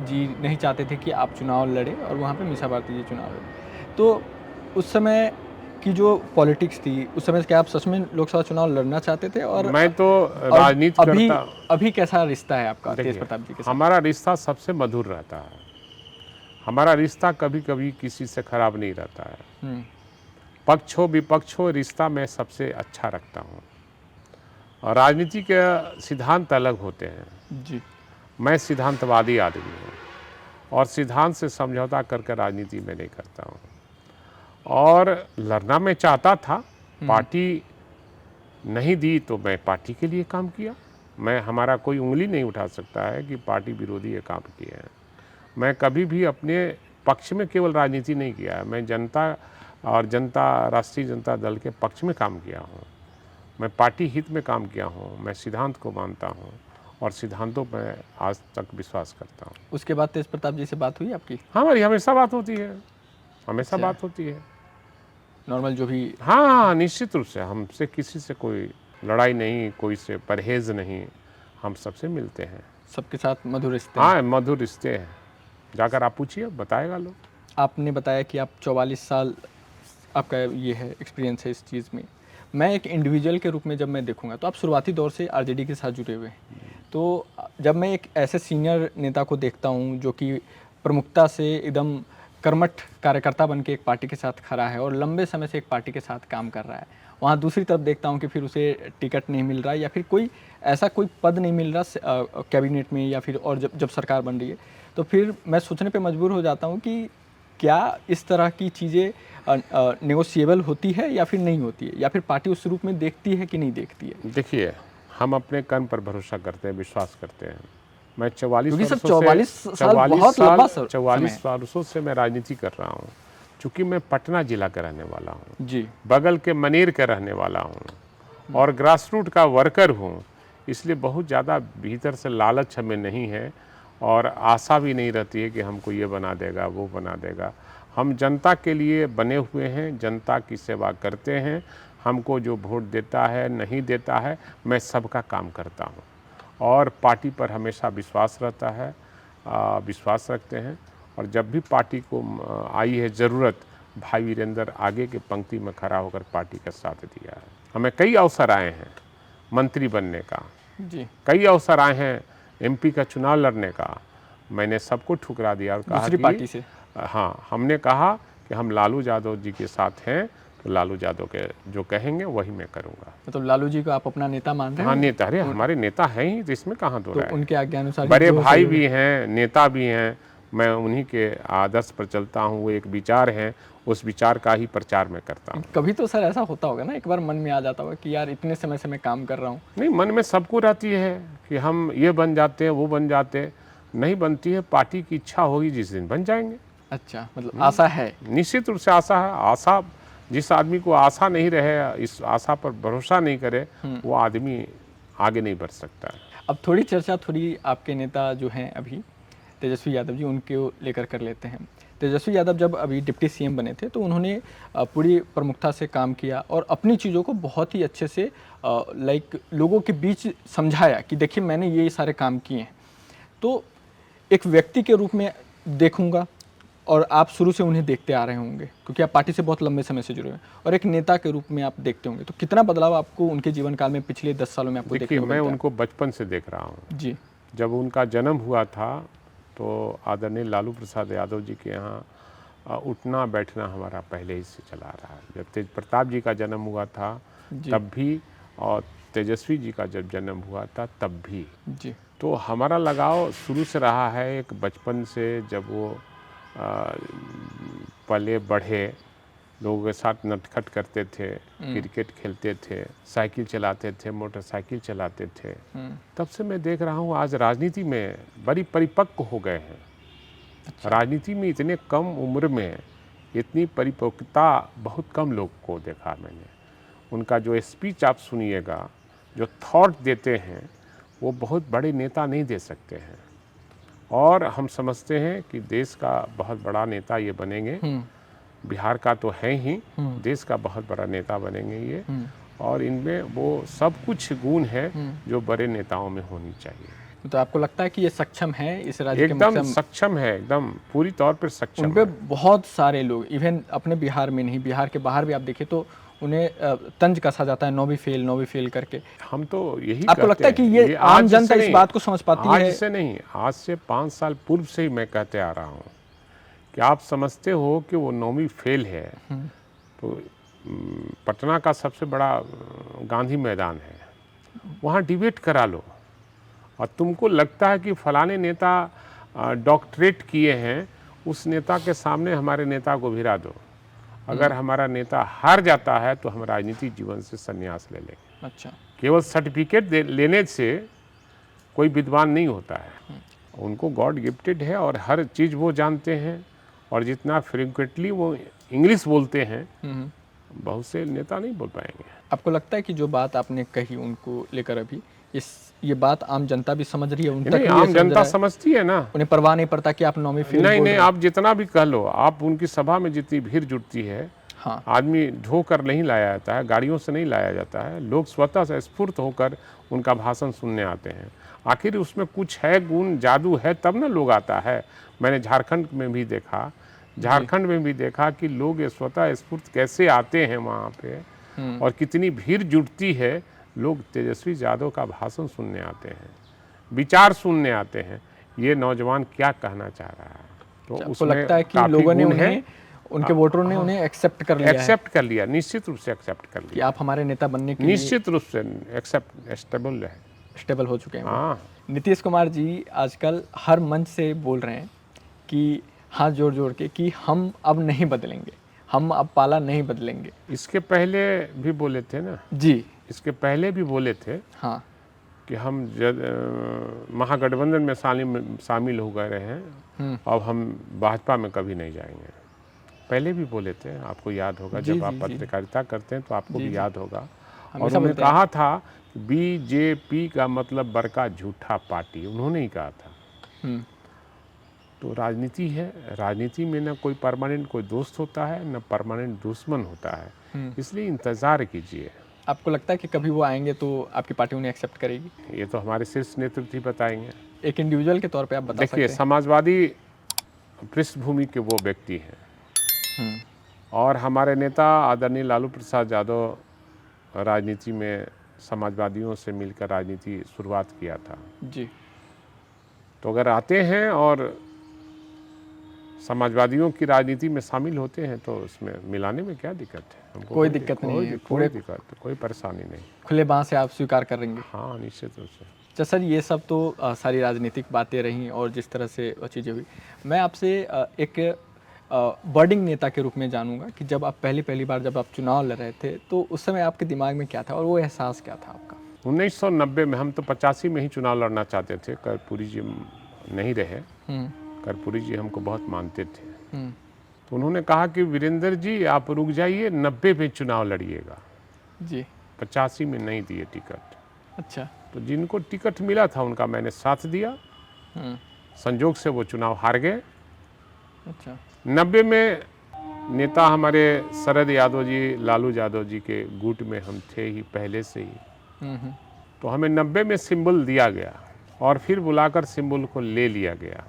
जी नहीं चाहते थे कि आप चुनाव लड़े और वहाँ पे मीसा भारती जी चुनाव लड़े। तो उस समय की जो पॉलिटिक्स थी, उस समय क्या आप सच में लोकसभा चुनाव लड़ना चाहते थे? और मैं तो राजनीति करता। अभी कैसा रिश्ता है आपका तेज प्रताप जी के साथ? हमारा रिश्ता सबसे मधुर रहता है। हमारा रिश्ता कभी कभी किसी से खराब नहीं रहता है। पक्ष हो विपक्ष हो, रिश्ता मैं सबसे अच्छा रखता हूँ। और राजनीति के सिद्धांत अलग होते हैं जी। मैं सिद्धांतवादी आदमी हूँ और सिद्धांत से समझौता करके राजनीति में नहीं करता हूँ। और लड़ना मैं चाहता था, पार्टी नहीं दी तो मैं पार्टी के लिए काम किया। हमारा कोई उंगली नहीं उठा सकता है कि पार्टी विरोधी ये काम किए हैं। मैं कभी भी अपने पक्ष में केवल राजनीति नहीं किया है, मैं जनता और राष्ट्रीय जनता दल के पक्ष में काम किया हूँ। मैं पार्टी हित में काम किया हूँ। मैं सिद्धांत को मानता हूँ और सिद्धांतों पर आज तक विश्वास करता हूँ। उसके बाद तेज प्रताप जी से बात हुई आपकी? हमारी हमेशा बात होती है, हमेशा बात होती है। नॉर्मल जो भी? हाँ, निश्चित रूप से हमसे किसी से कोई लड़ाई नहीं, कोई से परहेज नहीं, हम सबसे मिलते हैं। सबके साथ मधुर रिश्ते? हाँ, मधुर रिश्ते हैं। जाकर आप पूछिए, बताएगा लोग। आपने बताया कि आप 44 साल आपका ये है, एक्सपीरियंस है इस चीज़ में। मैं एक इंडिविजुअल के रूप में जब मैं देखूंगा तो आप शुरुआती दौर से आरजेडी के साथ जुड़े हुए हैं। तो जब मैं एक ऐसे सीनियर नेता को देखता हूं जो कि प्रमुखता से एकदम कर्मठ कार्यकर्ता बन के एक पार्टी के साथ खड़ा है और लंबे समय से एक पार्टी के साथ काम कर रहा है, वहाँ दूसरी तरफ देखता हूँ कि फिर उसे टिकट नहीं मिल रहा है या फिर कोई ऐसा कोई पद नहीं मिल रहा कैबिनेट में या फिर और जब सरकार बन रही है, तो फिर मैं सोचने पे मजबूर हो जाता हूँ कि क्या इस तरह की चीज़ें नेगोशिएबल होती है या फिर नहीं होती है, या फिर पार्टी उस रूप में देखती है कि नहीं देखती है? देखिए, हम अपने कर्म पर भरोसा करते हैं, विश्वास करते हैं। मैं 44 वर्षों से मैं राजनीति कर रहा हूँ। चूँकि मैं पटना जिला का रहने वाला हूँ जी, बगल के मनेर का रहने वाला हूँ और ग्रास रूट का वर्कर हूँ, इसलिए बहुत ज़्यादा भीतर से लालच हमें नहीं है और आशा भी नहीं रहती है कि हमको ये बना देगा वो बना देगा। हम जनता के लिए बने हुए हैं, जनता की सेवा करते हैं। हमको जो वोट देता है नहीं देता है, मैं सबका काम करता हूँ और पार्टी पर हमेशा विश्वास रहता है, विश्वास रखते हैं। और जब भी पार्टी को आई है ज़रूरत, भाई वीरेंद्र आगे के पंक्ति में खड़ा होकर पार्टी का साथ दिया है। हमें कई अवसर आए हैं मंत्री बनने का जी, कई अवसर आए हैं एमपी का चुनाव लड़ने का, मैंने सबको ठुकरा दिया और कहा दूसरी कि पार्टी से। हाँ, हमने कहा कि हम लालू यादव जी के साथ हैं, तो लालू यादव के जो कहेंगे वही मैं करूँगा। मतलब लालू जी को आप अपना नेता मान रहे हाँ, हैं? नेता, अरे हमारे नेता हैं ही, तो इसमें कहाँ दो तो राय है। उनके आज्ञानुसार ही बड़े जो भाई सहयोग- भी हैं, नेता भी हैं, मैं उन्हीं के आदर्श पर चलता हूँ। वो एक विचार है, उस विचार का ही प्रचार मैं करता हूँ। कभी तो सर ऐसा होता होगा ना, एक बार मन में आ जाता होगा कि यार इतने समय से मैं काम कर रहा हूँ। नहीं, मन में सबको रहती है कि हम ये बन जाते हैं, वो बन जाते हैं। नहीं बनती है, पार्टी की इच्छा होगी जिस दिन बन जाएंगे। अच्छा, मतलब आशा है। निश्चित रूप से आशा है। आशा, जिस आदमी को आशा नहीं रहे, इस आशा पर भरोसा नहीं करे, वो आदमी आगे नहीं बढ़ सकता है। अब थोड़ी चर्चा थोड़ी आपके नेता जो हैं अभी तेजस्वी यादव जी, उनके लेकर कर लेते हैं। तेजस्वी यादव जब अभी डिप्टी सीएम बने थे तो उन्होंने पूरी प्रमुखता से काम किया और अपनी चीज़ों को बहुत ही अच्छे से लोगों के बीच समझाया कि देखिए मैंने ये सारे काम किए हैं। तो एक व्यक्ति के रूप में देखूंगा, और आप शुरू से उन्हें देखते आ रहे होंगे क्योंकि आप पार्टी से बहुत लंबे समय से जुड़े हैं, और एक नेता के रूप में आप देखते होंगे, तो कितना बदलाव आपको उनके जीवन काल में पिछले 10 सालों में आपको देखने देखिए, को मैं मिलता है? उनको बचपन से देख रहा हूँ। जी। जब उनका जन्म हुआ था तो आदरणीय लालू प्रसाद यादव जी के यहाँ उठना बैठना हमारा पहले ही से चला रहा है। जब तेज प्रताप जी का जन्म हुआ था तब भी, और तेजस्वी जी का जब जन्म हुआ था तब भी। जी। तो हमारा लगाव शुरू से रहा है, एक बचपन से। जब वो पले बढ़े, लोगों के साथ नटखट करते थे, क्रिकेट खेलते थे, साइकिल चलाते थे, मोटरसाइकिल चलाते थे, तब से मैं देख रहा हूँ आज राजनीति में बड़ी परिपक्व हो गए हैं। अच्छा। राजनीति में इतने कम उम्र में इतनी परिपक्वता बहुत कम लोग को देखा मैंने। उनका जो स्पीच आप सुनिएगा, जो थॉट देते हैं, वो बहुत बड़े नेता नहीं दे सकते हैं। और हम समझते हैं कि देश का बहुत बड़ा नेता ये बनेंगे। बिहार का तो है ही, देश का बहुत बड़ा नेता बनेंगे ये। और इनमें वो सब कुछ गुण है जो बड़े नेताओं में होनी चाहिए। तो आपको लगता है कि ये सक्षम है इस राज्य के एकदम मुखिया? सक्षम है, एकदम पूरी तौर पर सक्षम उन पे है। बहुत सारे लोग, इवन अपने बिहार में नहीं, बिहार के बाहर भी आप देखें तो उन्हें तंज कसा जाता है, नौ भी फेल करके। हम तो यही आपको लगता है कहते कि हैं, ये आम आज से जनता इस नहीं, बात को समझ पाती आज है? से नहीं, आज से 5 साल पूर्व से ही मैं कहते आ रहा हूँ कि आप समझते हो कि वो 9वीं फेल है, तो पटना का सबसे बड़ा गांधी मैदान है, वहाँ डिबेट करा लो। और तुमको लगता है कि फलाने नेता डॉक्टरेट किए हैं, उस नेता के सामने हमारे नेता को भिड़ा दो। अगर हमारा नेता हार जाता है तो हम राजनीतिक जीवन से संन्यास ले लेंगे। अच्छा। केवल सर्टिफिकेट लेने से कोई विद्वान नहीं होता है। उनको गॉड गिफ्टेड है और हर चीज़ वो जानते हैं, और जितना फ्रिक्वेंटली वो इंग्लिश बोलते हैं, बहुत से नेता नहीं बोल पाएंगे। आपको लगता है कि जो बात आपने कही उनको लेकर अभी ये बात आम जनता भी समझ रही है? उन तक नहीं, भी ये आम समझ जनता रहा है? समझती है ना। उन्हें परवाह नहीं पड़ता कि आप 9वीं फेल नहीं बोल नहीं, रहे हैं? आप जितना भी कह लो, आप उनकी सभा में जितनी भीड़ जुटती है, हाँ। आदमी ढोकर नहीं लाया जाता है, गाड़ियों से नहीं लाया जाता है, लोग स्वतः से स्फूर्त होकर उनका भाषण सुनने आते हैं। आखिर उसमें कुछ है, गुण जादू है, तब ना लोग आता है। मैंने झारखंड में भी देखा कि लोग स्वतः स्फूर्त कैसे आते हैं वहाँ पे, और कितनी भीड़ जुटती है। लोग तेजस्वी यादव का भाषण सुनने आते हैं, विचार सुनने आते हैं, ये नौजवान क्या कहना चाह रहा है। तो आपको उसमें लगता है कि काफी लोगों ने गुण है। उन्हें, उनके वोटरों ने उन्हें एक्सेप्ट कर लिया है एक्सेप्ट कर लिया, निश्चित रूप से एक्सेप्ट कर कि लिया, आप हमारे नेता बनने के लिए निश्चित रूप से एक्सेप्ट स्टेबल है। स्टेबल हो चुके हैं वो? हाँ, नीतीश कुमार जी आजकल हर मंच से बोल रहे हैं कि हाथ जोड़ जोड़ के कि हम अब नहीं बदलेंगे, हम अब पाला नहीं बदलेंगे। इसके पहले भी बोले थे ना, जी। इसके पहले भी बोले थे हाँ। कि हम महागठबंधन में शामिल हो गए हैं, अब हम भाजपा में कभी नहीं जाएंगे। पहले भी बोले थे, आपको याद होगा। जी, जब आप जी, पत्रकारिता करते हैं तो आपको जी, भी जी। याद होगा। और हमेशा उन्होंने बोलते हैं। कहा था बीजेपी का मतलब बड़का झूठा पार्टी, उन्होंने ही कहा था। हम्म। तो राजनीति है, राजनीति में न कोई परमानेंट कोई दोस्त होता है, न परमानेंट दुश्मन होता है, इसलिए इंतज़ार कीजिए। आपको लगता है कि कभी वो आएंगे तो आपकी पार्टी उन्हें एक्सेप्ट करेगी? ये तो हमारे शीर्ष नेतृत्व ही बताएंगे। एक इंडिविजुअल के तौर पे आप बता सकते देखिए, हैं? समाजवादी पृष्ठभूमि के वो व्यक्ति हैं, और हमारे नेता आदरणीय लालू प्रसाद यादव राजनीति में समाजवादियों से मिलकर राजनीति शुरुआत किया था। जी। तो अगर आते हैं और समाजवादियों की राजनीति में शामिल होते हैं तो उसमें मिलाने में क्या दिक्कत है? हमको कोई दिक्कत नहीं है, कोई दिक्कत, कोई परेशानी नहीं। खुले बाँह से आप स्वीकार करेंगे। हाँ, निश्चित रूप से। अच्छा सर, ये सब तो सारी राजनीतिक बातें रहीं और जिस तरह से चीज़ें हुई, मैं आपसे एक बर्डिंग नेता के रूप में जानूंगा कि जब आप पहली बार जब आप चुनाव लड़ रहे थे तो उस समय आपके दिमाग में क्या था और वो एहसास क्या था आपका? 1990 में हम तो 85 में ही चुनाव लड़ना चाहते थे। कर्पूरी जी नहीं रहे। कर्पूरी जी हमको बहुत मानते थे। तो उन्होंने कहा कि वीरेंद्र जी आप रुक जाइए, 90 में चुनाव लड़िएगा जी। 85 में नहीं दिए टिकट। अच्छा। तो जिनको टिकट मिला था उनका मैंने साथ दिया। संजोग से वो चुनाव हार गए। अच्छा। 90 में नेता हमारे शरद यादव जी, लालू यादव जी के गुट में हम थे ही पहले से ही। तो हमें 90 में सिंबल दिया गया और फिर बुलाकर सिंबल को ले लिया गया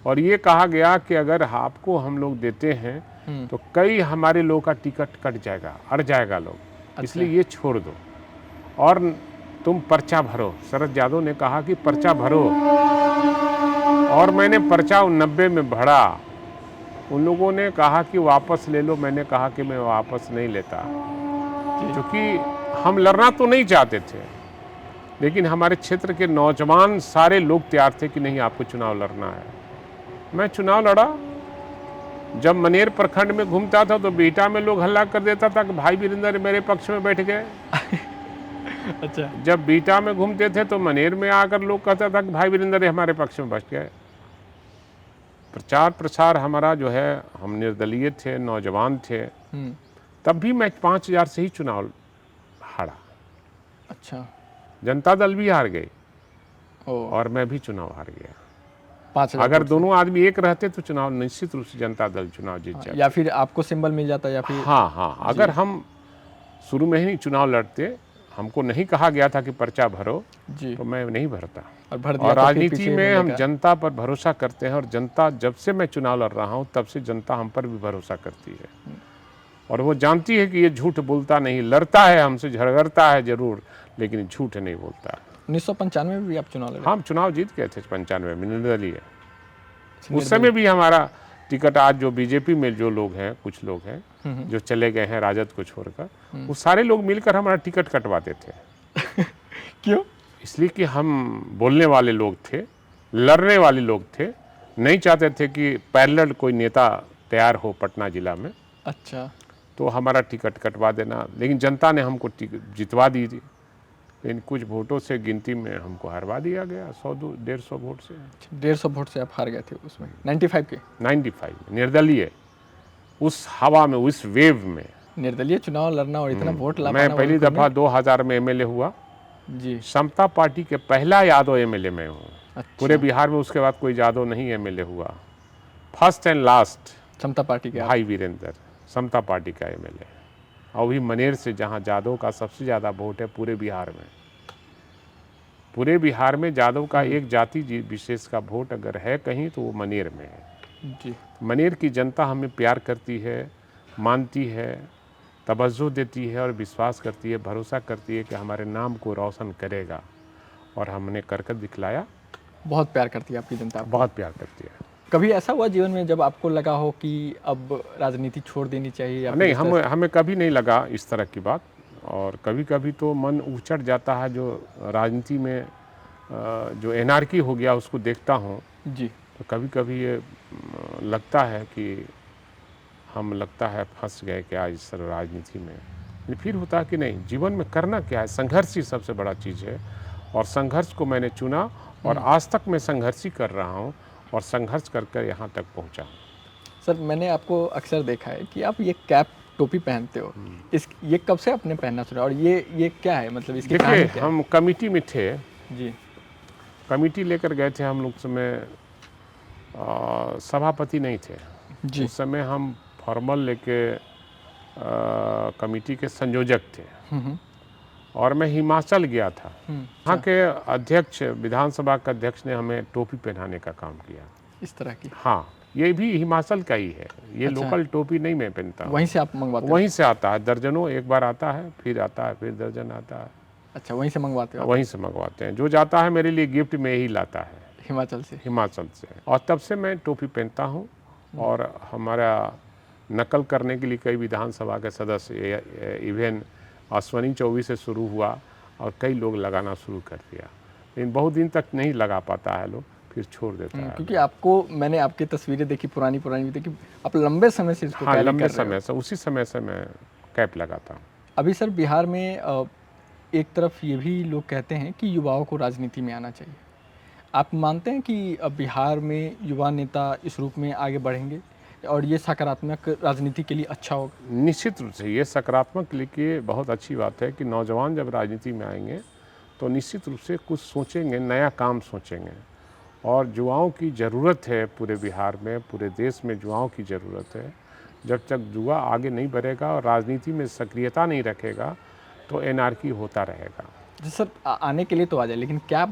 और ये कहा गया कि अगर आपको हम लोग देते हैं तो कई हमारे लोग का टिकट कट जाएगा, अड़ जाएगा लोग। अच्छा। इसलिए ये छोड़ दो और तुम पर्चा भरो। शरद यादव ने कहा कि पर्चा भरो और मैंने पर्चा 90 में भरा। उन लोगों ने कहा कि वापस ले लो। मैंने कहा कि मैं वापस नहीं लेता, क्योंकि हम लड़ना तो नहीं चाहते थे, लेकिन हमारे क्षेत्र के नौजवान सारे लोग तैयार थे कि नहीं आपको चुनाव लड़ना है। मैं चुनाव लड़ा। जब मनेर प्रखंड में घूमता था तो बीटा में लोग हल्ला कर देता था कि भाई वीरेंद्र मेरे पक्ष में बैठ गए। अच्छा। जब बीटा में घूमते थे तो मनेर में आकर लोग कहता था कि भाई वीरेंद्र हमारे पक्ष में बैठ गए। प्रचार प्रसार हमारा जो है, हम निर्दलीय थे, नौजवान थे, तब भी मैं 5000 से ही चुनाव हारा। अच्छा। जनता दल भी हार गई ओ। और मैं भी चुनाव हार गया। 5000 अगर दोनों आदमी एक रहते तो चुनाव निश्चित रूप से जनता दल चुनाव जीत जाता। या फिर आपको सिंबल मिल जाता या फिर? हाँ, अगर हम शुरू में ही चुनाव लड़ते, हमको नहीं कहा गया था कि पर्चा भरो जी, तो मैं नहीं भरता। और भर दिया। और राजनीति में हम जनता पर भरोसा करते हैं और जनता, जब से मैं चुनाव लड़ रहा हूँ तब से जनता हम पर भी भरोसा करती है और वो जानती है कि ये झूठ बोलता नहीं, लड़ता है हमसे, झगड़ता है जरूर, लेकिन झूठ नहीं बोलता। 1995 में भी आप चुनाव लड़े? हम चुनाव जीत गए थे 95 में निर्दलीय। उस समय भी हमारा टिकट, आज जो बीजेपी में जो लोग हैं, कुछ लोग हैं जो चले गए हैं राजद को छोड़कर, वो सारे लोग मिलकर हमारा टिकट कटवाते थे। क्यों? इसलिए कि हम बोलने वाले लोग थे, लड़ने वाले लोग थे, नहीं चाहते थे कि पैरेलल कोई नेता तैयार हो पटना जिला में। अच्छा। तो हमारा टिकट कटवा देना, लेकिन जनता ने हमको जितवा दी थी। लेकिन कुछ वोटों से गिनती में हमको हरवा दिया गया, 100-150 वोट से। 150 वोट से आप हार गए थे उसमें 95 के? 95 निर्दलीय, उस हवा में, उस वेव में निर्दलीय चुनाव लड़ना और इतना वोट ला पाना। मैं पहली दफा 2000 में एमएलए हुआ जी। समता पार्टी के पहला यादव एमएलए मैं हूँ। अच्छा। पूरे बिहार में उसके बाद कोई यादव नहीं एमएलए हुआ। First and last Samta party के भाई वीरेंद्र, समता पार्टी का एमएलए। और भी मनेर से, जहाँ यादव का सबसे ज़्यादा वोट है पूरे बिहार में। पूरे बिहार में यादव का एक जाति विशेष का वोट अगर है कहीं तो वो मनेर में है जी। मनेर की जनता हमें प्यार करती है, मानती है, तवज्जो देती है और विश्वास करती है, भरोसा करती है कि हमारे नाम को रोशन करेगा और हमने करके दिखलाया। बहुत प्यार करती है आपकी जनता? बहुत प्यार करती है। कभी ऐसा हुआ जीवन में जब आपको लगा हो कि अब राजनीति छोड़ देनी चाहिए? या नहीं, हमें कभी नहीं लगा इस तरह की बात। और कभी कभी तो मन उचट जाता है, जो राजनीति में जो एनार्की हो गया उसको देखता हूँ जी, तो कभी कभी ये लगता है कि हम लगता है फंस गए क्या इस राजनीति में। लेकिन फिर होता है कि नहीं, जीवन में करना क्या है, संघर्ष ही सबसे बड़ा चीज़ है और संघर्ष को मैंने चुना और आज तक मैं संघर्ष ही कर रहा हूँ और संघर्ष कर यहाँ तक पहुँचा। सर, मैंने आपको अक्सर देखा है कि आप ये कैप, टोपी पहनते हो, ये कब से आपने पहनना शुरू और ये क्या है, मतलब इसकी कहानी क्या है? हम कमेटी में थे जी। कमेटी लेकर गए थे हम लोग। समय सभापति नहीं थे जी। उस समय हम फॉर्मल लेके कमेटी के संयोजक थे और मैं हिमाचल गया था। वहाँ के अध्यक्ष, विधानसभा का अध्यक्ष ने हमें टोपी पहनाने का काम किया इस तरह की? हाँ, ये भी हिमाचल का ही है। ये अच्छा। लोकल टोपी नहीं मैं पहनता। वहीं से आप मंगवाते हो? वहीं से आता है, दर्जनों, एक बार आता है, फिर आता है, फिर दर्जन आता है। अच्छा, वहीं से मंगवाते हो? वहीं से मंगवाते हैं। जो जाता है मेरे लिए गिफ्ट में ही लाता है। हिमाचल से। हिमाचल से, और तब से मैं टोपी पहनता हूँ। और हमारा नकल करने के लिए कई विधानसभा के सदस्य, इवन अश्वनी चौबी से शुरू हुआ और कई लोग लगाना शुरू कर दिया, लेकिन बहुत दिन तक नहीं लगा पाता है लोग, फिर छोड़ देता है। क्योंकि आपको, मैंने आपकी तस्वीरें देखी, पुरानी भी देखी, आप लंबे समय से इसको हाँ, कैरी लंबे कर रहे हो। समय से, उसी समय से मैं कैप लगाता हूँ। अभी सर बिहार में एक तरफ ये भी लोग कहते हैं कि युवाओं को राजनीति में आना चाहिए। आप मानते हैं कि बिहार में युवा नेता इस रूप में आगे बढ़ेंगे और ये सकारात्मक राजनीति के लिए अच्छा होगा? निश्चित रूप से ये सकारात्मक लेके बहुत अच्छी बात है कि नौजवान जब राजनीति में आएंगे तो निश्चित रूप से कुछ सोचेंगे, नया काम सोचेंगे। और युवाओं की ज़रूरत है पूरे बिहार में, पूरे देश में युवाओं की ज़रूरत है। जब तक युवा आगे नहीं बढ़ेगा और राजनीति में सक्रियता नहीं रखेगा तो एनार्की होता रहेगा। जी सर, आने के लिए तो आ जाए, लेकिन क्या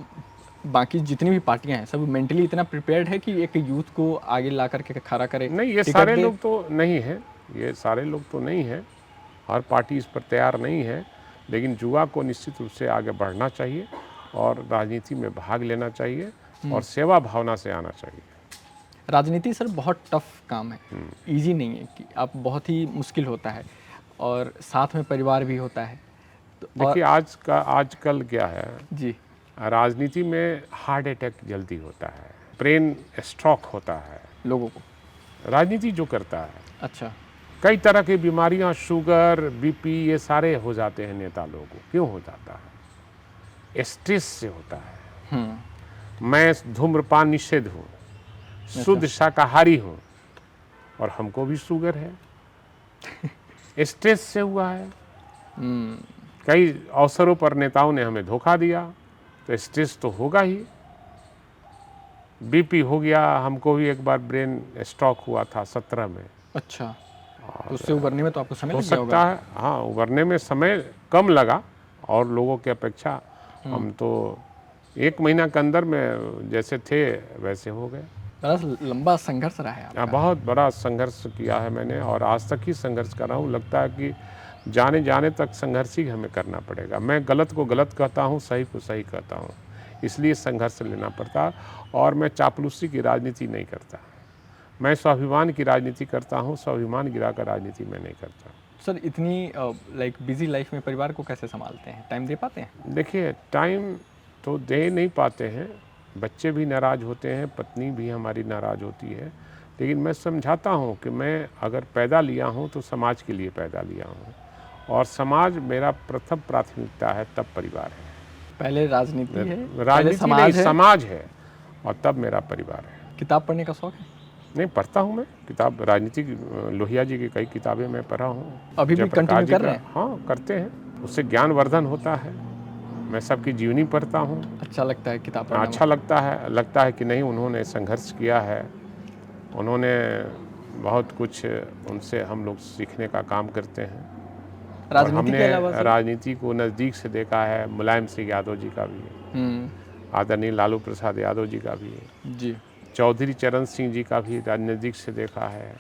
बाकी जितनी भी पार्टियां हैं सब मेंटली इतना प्रिपेयर्ड है कि एक यूथ को आगे ला करके खड़ा करे? नहीं, ये टिकट सारे दे? लोग तो नहीं है, ये सारे लोग तो नहीं है, हर पार्टी इस पर तैयार नहीं है, लेकिन युवा को निश्चित रूप से आगे बढ़ना चाहिए और राजनीति में भाग लेना चाहिए और सेवा भावना से आना चाहिए। राजनीति सर बहुत टफ काम है, इजी नहीं है, कि आप बहुत ही मुश्किल होता है और साथ में परिवार भी होता है। तो देखिए आजकल क्या है, जी, राजनीति में हार्ट अटैक जल्दी होता है, ब्रेन स्ट्रोक होता है लोगों को। राजनीति जो करता है। अच्छा, कई तरह की बीमारियां, शुगर, बीपी, ये सारे हो जाते हैं नेता लोगों को। क्यों हो जाता है? स्ट्रेस से होता है। मैं धूम्रपान निषेध हूँ, शुद्ध शाकाहारी हूँ और हमको भी शुगर है। स्ट्रेस से हुआ है। कई अवसरों पर नेताओं ने हमें धोखा दिया, तो स्ट्रेस तो होगा ही। बीपी हो गया, हमको भी एक बार ब्रेन स्ट्रोक हुआ था 17 में। अच्छा, उससे उबरने में तो आपको समय हो लग गया सकता होगा। है, हाँ, उबरने में समय कम लगा और लोगों की अपेक्षा। हम तो 1 महीना के अंदर में जैसे थे वैसे हो गए। बड़ा लंबा संघर्ष रहा है आपका। बहुत बड़ा संघर्ष किया है मैंने और आज तक ही संघर्ष कर रहा हूँ। लगता है कि जाने जाने तक संघर्ष ही हमें करना पड़ेगा। मैं गलत को गलत कहता हूँ, सही को सही कहता हूँ, इसलिए संघर्ष लेना पड़ता। और मैं चापलूसी की राजनीति नहीं करता, मैं स्वाभिमान की राजनीति करता हूँ। स्वाभिमान गिराकर राजनीति में नहीं करता। सर इतनी बिजी लाइफ में परिवार को कैसे संभालते हैं, टाइम दे पाते हैं? देखिए, टाइम तो दे नहीं पाते हैं, बच्चे भी नाराज़ होते हैं, पत्नी भी हमारी नाराज़ होती है, लेकिन मैं समझाता हूँ कि मैं अगर पैदा लिया हूँ तो समाज के लिए पैदा लिया हूँ और समाज मेरा प्रथम प्राथमिकता है, तब परिवार है। पहले राजनीति है, पहले राजनीति समाज नहीं, है, समाज है और तब मेरा परिवार है। किताब पढ़ने का शौक है? नहीं, पढ़ता हूँ मैं किताब, राजनीति लोहिया जी की कई किताबें मैं पढ़ा हूँ। अभी भी जयप्रकाश कंटिन्यू जी कर का- रहे हैं? हाँ, करते हैं, उससे ज्ञानवर्धन होता है। मैं सबकी जीवनी पढ़ता हूँ, अच्छा लगता है किताब पढ़ना? अच्छा लगता है कि नहीं, उन्होंने संघर्ष किया है, उन्होंने बहुत कुछ, उनसे हम लोग सीखने का काम करते हैं। और राजनीति के अलावा हमने सर? राजनीति को नज़दीक से देखा है, मुलायम सिंह यादव जी का भी है, आदरणीय लालू प्रसाद यादव जी का भी है, जी, चौधरी चरण सिंह जी का भी नज़दीक से देखा है।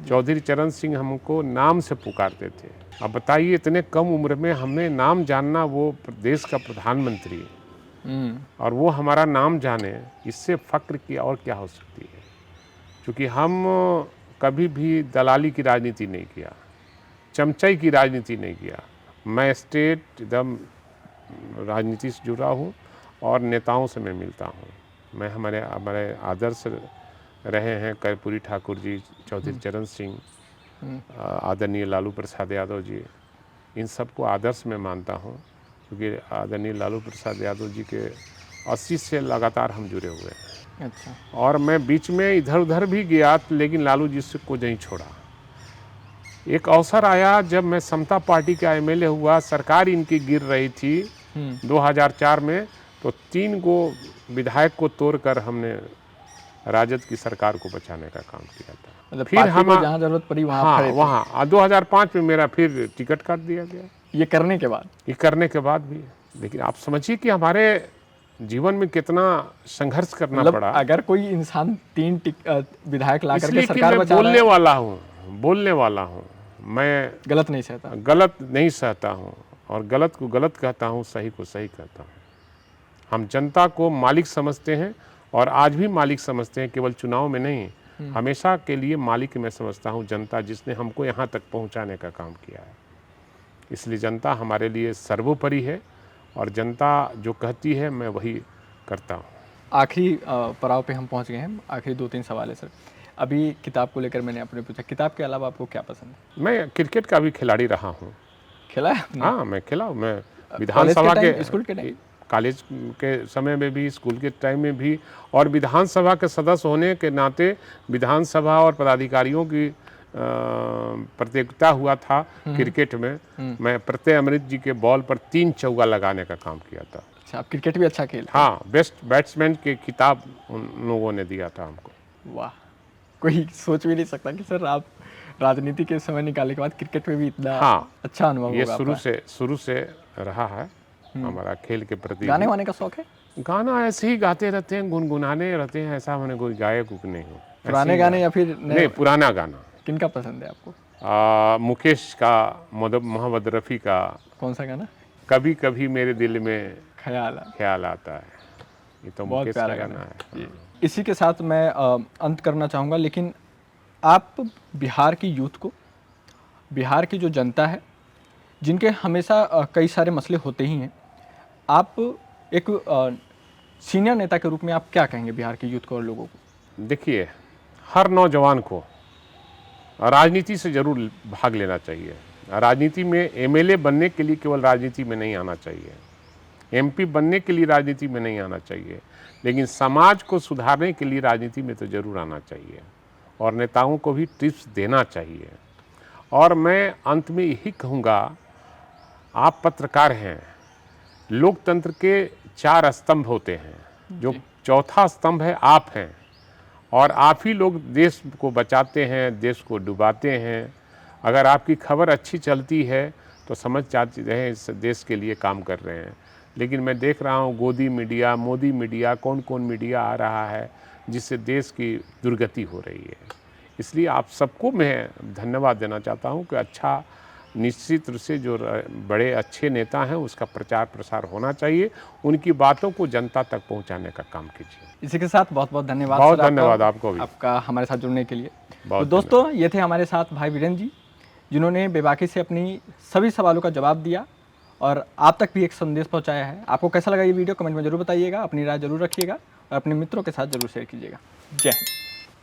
चौधरी चरण सिंह हमको नाम से पुकारते थे। अब बताइए, इतने कम उम्र में हमें नाम जानना, वो देश का प्रधानमंत्री है और वो हमारा नाम जाने, इससे फ़ख्र की और क्या हो सकती है। क्योंकि हम कभी भी दलाली की राजनीति नहीं किया, चमचाई की राजनीति नहीं किया। मैं स्टेट एकदम राजनीति से जुड़ा हूँ और नेताओं से मैं मिलता हूँ। मैं हमारे आदर्श रहे हैं कर्पूरी ठाकुर जी, चौधरी चरण सिंह, आदरणीय लालू प्रसाद यादव जी, इन सबको आदर्श में मानता हूँ। क्योंकि आदरणीय लालू प्रसाद यादव जी के 80 से लगातार हम जुड़े हुए हैं। अच्छा, और मैं बीच में इधर उधर भी गया, लेकिन लालू जी से को नहीं छोड़ा। एक अवसर आया जब मैं समता पार्टी का एमएलए हुआ, सरकार इनकी गिर रही थी 2004 में, तो 3 गो विधायक को तोड़कर हमने राजद की सरकार को बचाने का काम किया था। मतलब फिर पार्टी को हम जहाँ जरूरत पड़ी वहाँ हाँ, खड़े थे। वहाँ 2005 में मेरा फिर टिकट काट दिया गया। ये करने के बाद? ये करने के बाद भी, लेकिन आप समझिए कि हमारे जीवन में कितना संघर्ष करना मतलब पड़ा। अगर कोई इंसान 3 विधायक ला करके इसलिए कि सरकार मैं बचा रहा बोलने वाला हूँ, मैं है, गलत नहीं सहता। गलत नहीं सहता हूँ और गलत को गलत कहता हूँ, सही को सही कहता हूँ। हम जनता को मालिक समझते हैं और आज भी मालिक समझते हैं, केवल चुनाव में नहीं, हमेशा के लिए मालिक मैं समझता हूँ जनता, जिसने हमको यहाँ तक पहुँचाने का काम किया है। इसलिए जनता हमारे लिए सर्वोपरि है और जनता जो कहती है मैं वही करता हूँ। आखिरी पड़ाव पे हम पहुंच गए हैं, आखिरी 2-3 सवाल है सर। अभी किताब को लेकर मैंने आपने पूछा, किताब के अलावा आपको क्या पसंद है? मैं क्रिकेट का भी खिलाड़ी रहा हूँ। खेला है आपने? हाँ, मैं खेला हूँ। मैं कॉलेज विधानसभा टाइम, के स्कूल के टाइम? कॉलेज के समय में भी, स्कूल के टाइम में भी, और विधानसभा के सदस्य होने के नाते विधानसभा और पदाधिकारियों की प्रतियोगिता हुआ था क्रिकेट में। मैं प्रत्यय अमृत जी के बॉल पर 3 चौका लगाने का काम किया था। अच्छा, आप क्रिकेट भी अच्छा खेलते? हाँ, बेस्ट बैट्समैन के खिताब उन लोगों ने दिया था हमको। वाह, कोई सोच भी नहीं सकता कि सर आप राजनीति के समय निकालने के बाद क्रिकेट में भी इतना अच्छा अनुभव ये होगा आपका। शुरू से रहा है हमारा खेल के प्रति। गाने वाने का शौक है? गाना ऐसे ही गाते रहते हैं, गुनगुनाने रहते हैं, ऐसा मैंने कोई गायक नहीं हूँ। पुराने गाने या फिर नहीं, पुराना गाना। किनका पसंद है आपको? मुकेश का, मोहम्मद रफ़ी का। कौन सा गाना? कभी कभी मेरे दिल में ख्याल आता है। ये तो बहुत मुकेश प्यारा का गाना है। इसी के साथ मैं अंत करना चाहूँगा, लेकिन आप बिहार की यूथ को, बिहार की जो जनता है जिनके हमेशा कई सारे मसले होते ही हैं, आप एक सीनियर नेता के रूप में आप क्या कहेंगे बिहार की यूथ को और लोगों को? देखिए, हर नौजवान को राजनीति से जरूर भाग लेना चाहिए। राजनीति में एमएलए बनने के लिए केवल राजनीति में नहीं आना चाहिए, एमपी बनने के लिए राजनीति में नहीं आना चाहिए, लेकिन समाज को सुधारने के लिए राजनीति में तो जरूर आना चाहिए और नेताओं को भी टिप्स देना चाहिए। और मैं अंत में यही कहूँगा, आप पत्रकार हैं, लोकतंत्र के 4 स्तंभ होते हैं, जो चौथा स्तंभ है आप हैं, और आप ही लोग देश को बचाते हैं, देश को डुबाते हैं। अगर आपकी खबर अच्छी चलती है तो समझ जाते हैं इस देश के लिए काम कर रहे हैं। लेकिन मैं देख रहा हूँ गोदी मीडिया, मोदी मीडिया, कौन कौन मीडिया आ रहा है जिससे देश की दुर्गति हो रही है। इसलिए आप सबको मैं धन्यवाद देना चाहता हूँ कि अच्छा, निश्चित रूप से जो बड़े अच्छे नेता हैं उसका प्रचार प्रसार होना चाहिए, उनकी बातों को जनता तक पहुंचाने का काम कीजिए। इसी के साथ बहुत बहुत धन्यवाद। बहुत सर, धन्यवाद आपको भी, आपका हमारे साथ जुड़ने के लिए। बहुत तो दोस्तों, ये थे हमारे साथ भाई वीरेंद्र जी, जिन्होंने बेबाकी से अपनी सभी सवालों का जवाब दिया और आप तक भी एक संदेश पहुंचाया है। आपको कैसा लगा ये वीडियो, कमेंट में जरूर बताइएगा, अपनी राय जरूर रखिएगा और अपने मित्रों के साथ जरूर शेयर कीजिएगा। जय हिंद।